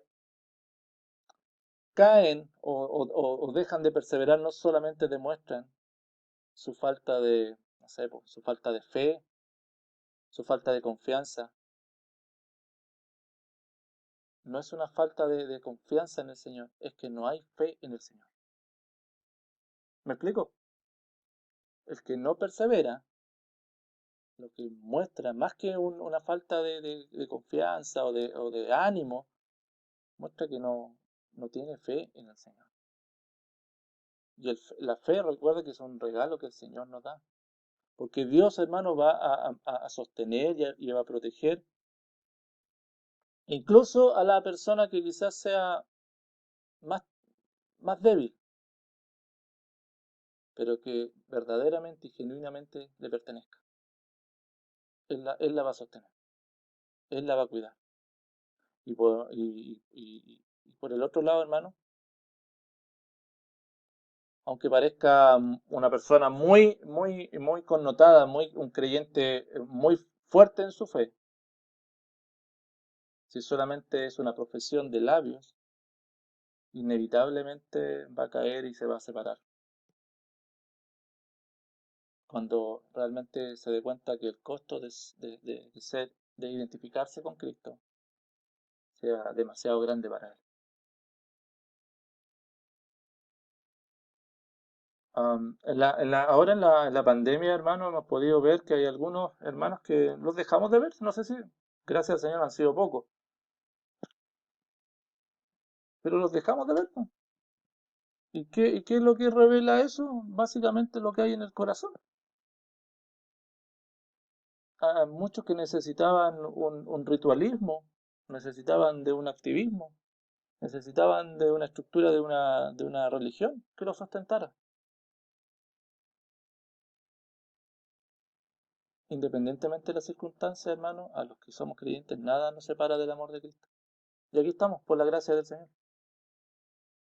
Speaker 1: caen o dejan de perseverar no solamente demuestran su falta de, no sé, su falta de fe, su falta de confianza. No es una falta de confianza en el Señor, es que no hay fe en el Señor. ¿Me explico? El que no persevera, lo que muestra más que una falta de confianza o de ánimo, muestra que no tiene fe en el Señor. Y la fe, recuerda que es un regalo que el Señor nos da. Porque Dios, hermano, va a sostener y va a proteger incluso a la persona que quizás sea más débil, pero que verdaderamente y genuinamente le pertenezca. Él la va a sostener, Él la va a cuidar. Y por el otro lado, hermano, aunque parezca una persona muy connotada, un creyente muy fuerte en su fe, si solamente es una profesión de labios, inevitablemente va a caer y se va a separar. Cuando realmente se dé cuenta que el costo de identificarse con Cristo sea demasiado grande para él. Ahora en la pandemia, hermano, hemos podido ver que hay algunos hermanos que los dejamos de ver. No sé si, gracias al Señor, han sido pocos. Pero los dejamos de ver, ¿no? ¿Y qué es lo que revela eso? Básicamente lo que hay en el corazón. Muchos que necesitaban un ritualismo, necesitaban de un activismo, necesitaban de una estructura de una religión que los sustentara. Independientemente de las circunstancias, hermano, a los que somos creyentes, nada nos separa del amor de Cristo. Y aquí estamos, por la gracia del Señor.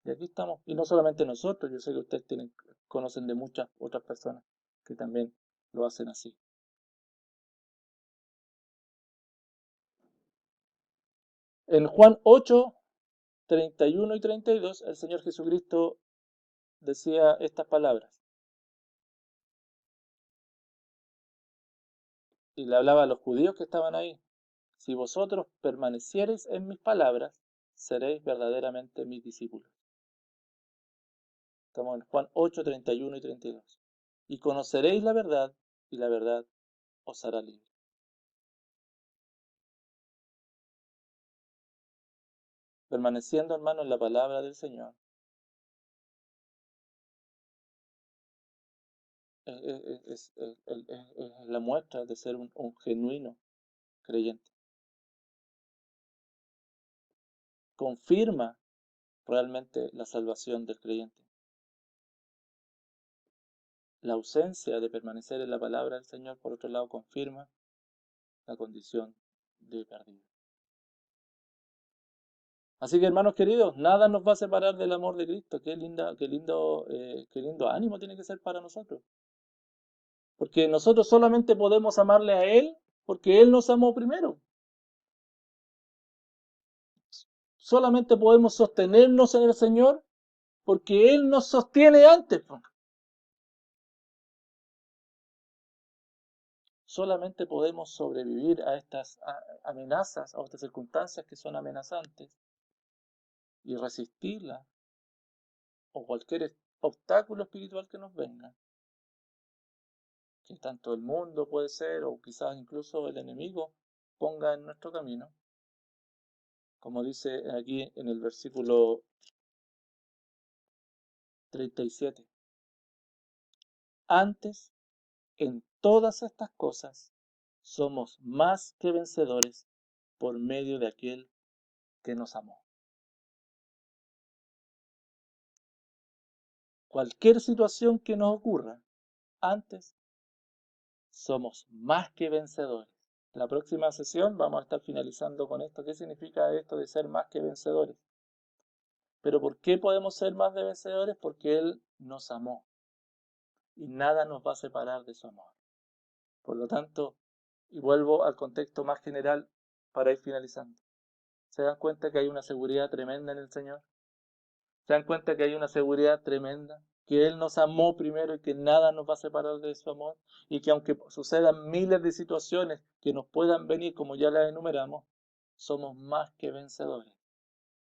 Speaker 1: Y aquí estamos. Y no solamente nosotros, yo sé que ustedes conocen de muchas otras personas que también lo hacen así. En Juan 8, 31 y 32, el Señor Jesucristo decía estas palabras. Y le hablaba a los judíos que estaban ahí. Si vosotros permaneciereis en mis palabras, seréis verdaderamente mis discípulos. Estamos en Juan 8, 31 y 32. Y conoceréis la verdad, y la verdad os hará libre. permaneciendo, hermano, en la palabra del Señor, es la muestra de ser un genuino creyente. Confirma realmente la salvación del creyente. La ausencia de permanecer en la palabra del Señor, por otro lado, confirma la condición de perdido. Así que, hermanos queridos, nada nos va a separar del amor de Cristo. Qué lindo ánimo tiene que ser para nosotros. Porque nosotros solamente podemos amarle a Él porque Él nos amó primero. Solamente podemos sostenernos en el Señor porque Él nos sostiene antes. Solamente podemos sobrevivir a estas amenazas, a estas circunstancias que son amenazantes y resistirlas o cualquier obstáculo espiritual que nos venga, que tanto el mundo puede ser o quizás incluso el enemigo ponga en nuestro camino, como dice aquí en el versículo 37. Antes, en todas estas cosas, somos más que vencedores por medio de aquel que nos amó. Cualquier situación que nos ocurra, antes somos más que vencedores. La próxima sesión vamos a estar finalizando con esto. ¿Qué significa esto de ser más que vencedores? Pero ¿por qué podemos ser más de vencedores? Porque Él nos amó y nada nos va a separar de su amor. Por lo tanto, y vuelvo al contexto más general para ir finalizando. ¿Se dan cuenta que hay una seguridad tremenda en el Señor? ¿Se dan cuenta que hay una seguridad tremenda? Que Él nos amó primero y que nada nos va a separar de su amor. Y que aunque sucedan miles de situaciones que nos puedan venir, como ya las enumeramos, somos más que vencedores.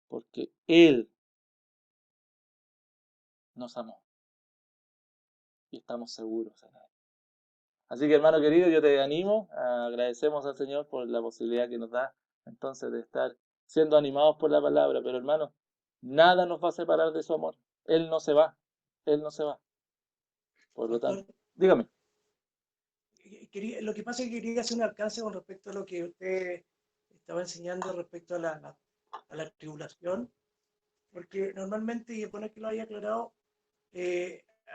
Speaker 1: Porque Él nos amó. Y estamos seguros en Él. Así que, hermano querido, yo te animo, agradecemos al Señor por la posibilidad que nos da entonces de estar siendo animados por la palabra. Pero, hermano, nada nos va a separar de su amor. Él no se va. Él no se va. Por lo tanto, dígame.
Speaker 9: Lo que pasa es que quería hacer un alcance con respecto a lo que usted estaba enseñando respecto a la tribulación, porque normalmente, y es bueno que lo haya aclarado,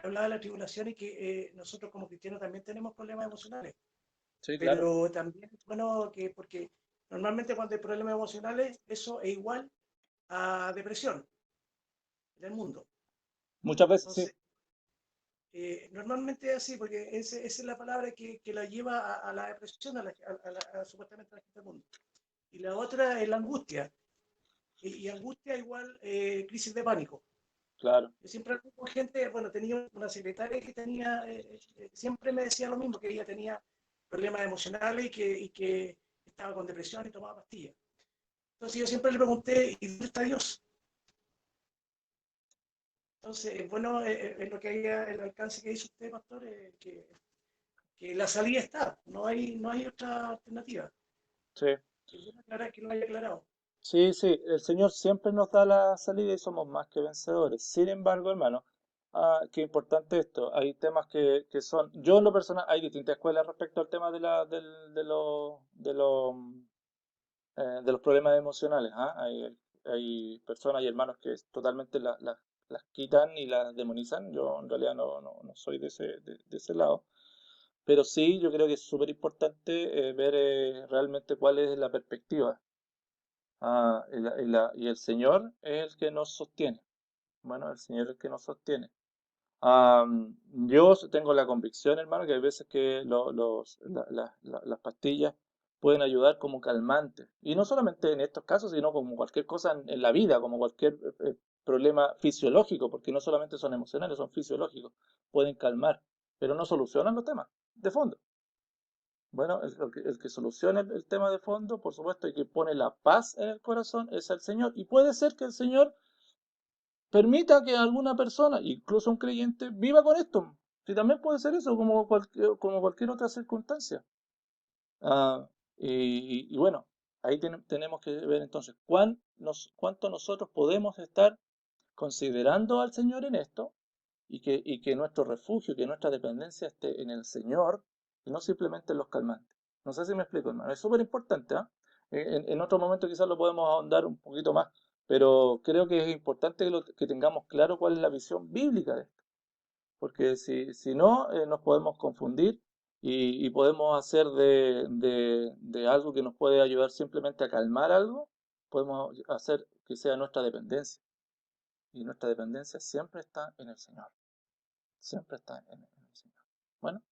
Speaker 9: hablaba de la tribulación y que nosotros como cristianos también tenemos problemas emocionales.
Speaker 1: Sí, claro.
Speaker 9: Pero también es bueno que, porque normalmente cuando hay problemas emocionales, eso es igual a depresión en el mundo.
Speaker 1: Muchas veces,
Speaker 9: Entonces,
Speaker 1: sí.
Speaker 9: normalmente es así, porque esa es la palabra que la lleva a la depresión, supuestamente a la gente del mundo. Y la otra es la angustia. Y angustia igual crisis de pánico.
Speaker 1: Claro.
Speaker 9: Yo siempre hablo con gente, bueno, tenía una secretaria que tenía, siempre me decía lo mismo, que ella tenía problemas emocionales y que estaba con depresión y tomaba pastillas. Entonces yo siempre le pregunté, ¿y dónde está Dios? Entonces, bueno, es lo que hay, el alcance que hizo usted, pastor, que la salida está, no hay otra alternativa.
Speaker 1: Sí.
Speaker 9: Es bueno aclarar que lo haya aclarado.
Speaker 1: Sí, sí, el Señor siempre nos da la salida y somos más que vencedores. Sin embargo, hermano, qué importante esto. Hay temas que son, yo en lo personal, hay distintas escuelas respecto al tema de los problemas emocionales. Hay personas y hermanos que totalmente las quitan y las demonizan. Yo en realidad no soy de ese lado. Pero sí, yo creo que es súper importante ver realmente cuál es la perspectiva. Y el Señor es el que nos sostiene. Bueno, el Señor es el que nos sostiene. Yo tengo la convicción, hermano, que hay veces que las pastillas pueden ayudar como calmantes. Y no solamente en estos casos, sino como cualquier cosa en la vida, como cualquier problema fisiológico, porque no solamente son emocionales, son fisiológicos. Pueden calmar, pero no solucionan los temas de fondo. Bueno, el que soluciona el tema de fondo, por supuesto, y que pone la paz en el corazón es el Señor. Y puede ser que el Señor permita que alguna persona, incluso un creyente, viva con esto. Sí, también puede ser eso, como cualquier otra circunstancia. Y bueno, Ahí tenemos que ver entonces cuánto nosotros podemos estar considerando al Señor en esto y que nuestro refugio, que nuestra dependencia esté en el Señor y no simplemente en los calmantes. No sé si me explico, hermano. Es súper importante, ¿ah? En otro momento quizás lo podemos ahondar un poquito más, pero creo que es importante que tengamos claro cuál es la visión bíblica de esto, porque si no, nos podemos confundir y podemos hacer de algo que nos puede ayudar simplemente a calmar algo, podemos hacer que sea nuestra dependencia. Y nuestra dependencia siempre está en el Señor. Siempre está en el Señor. Bueno,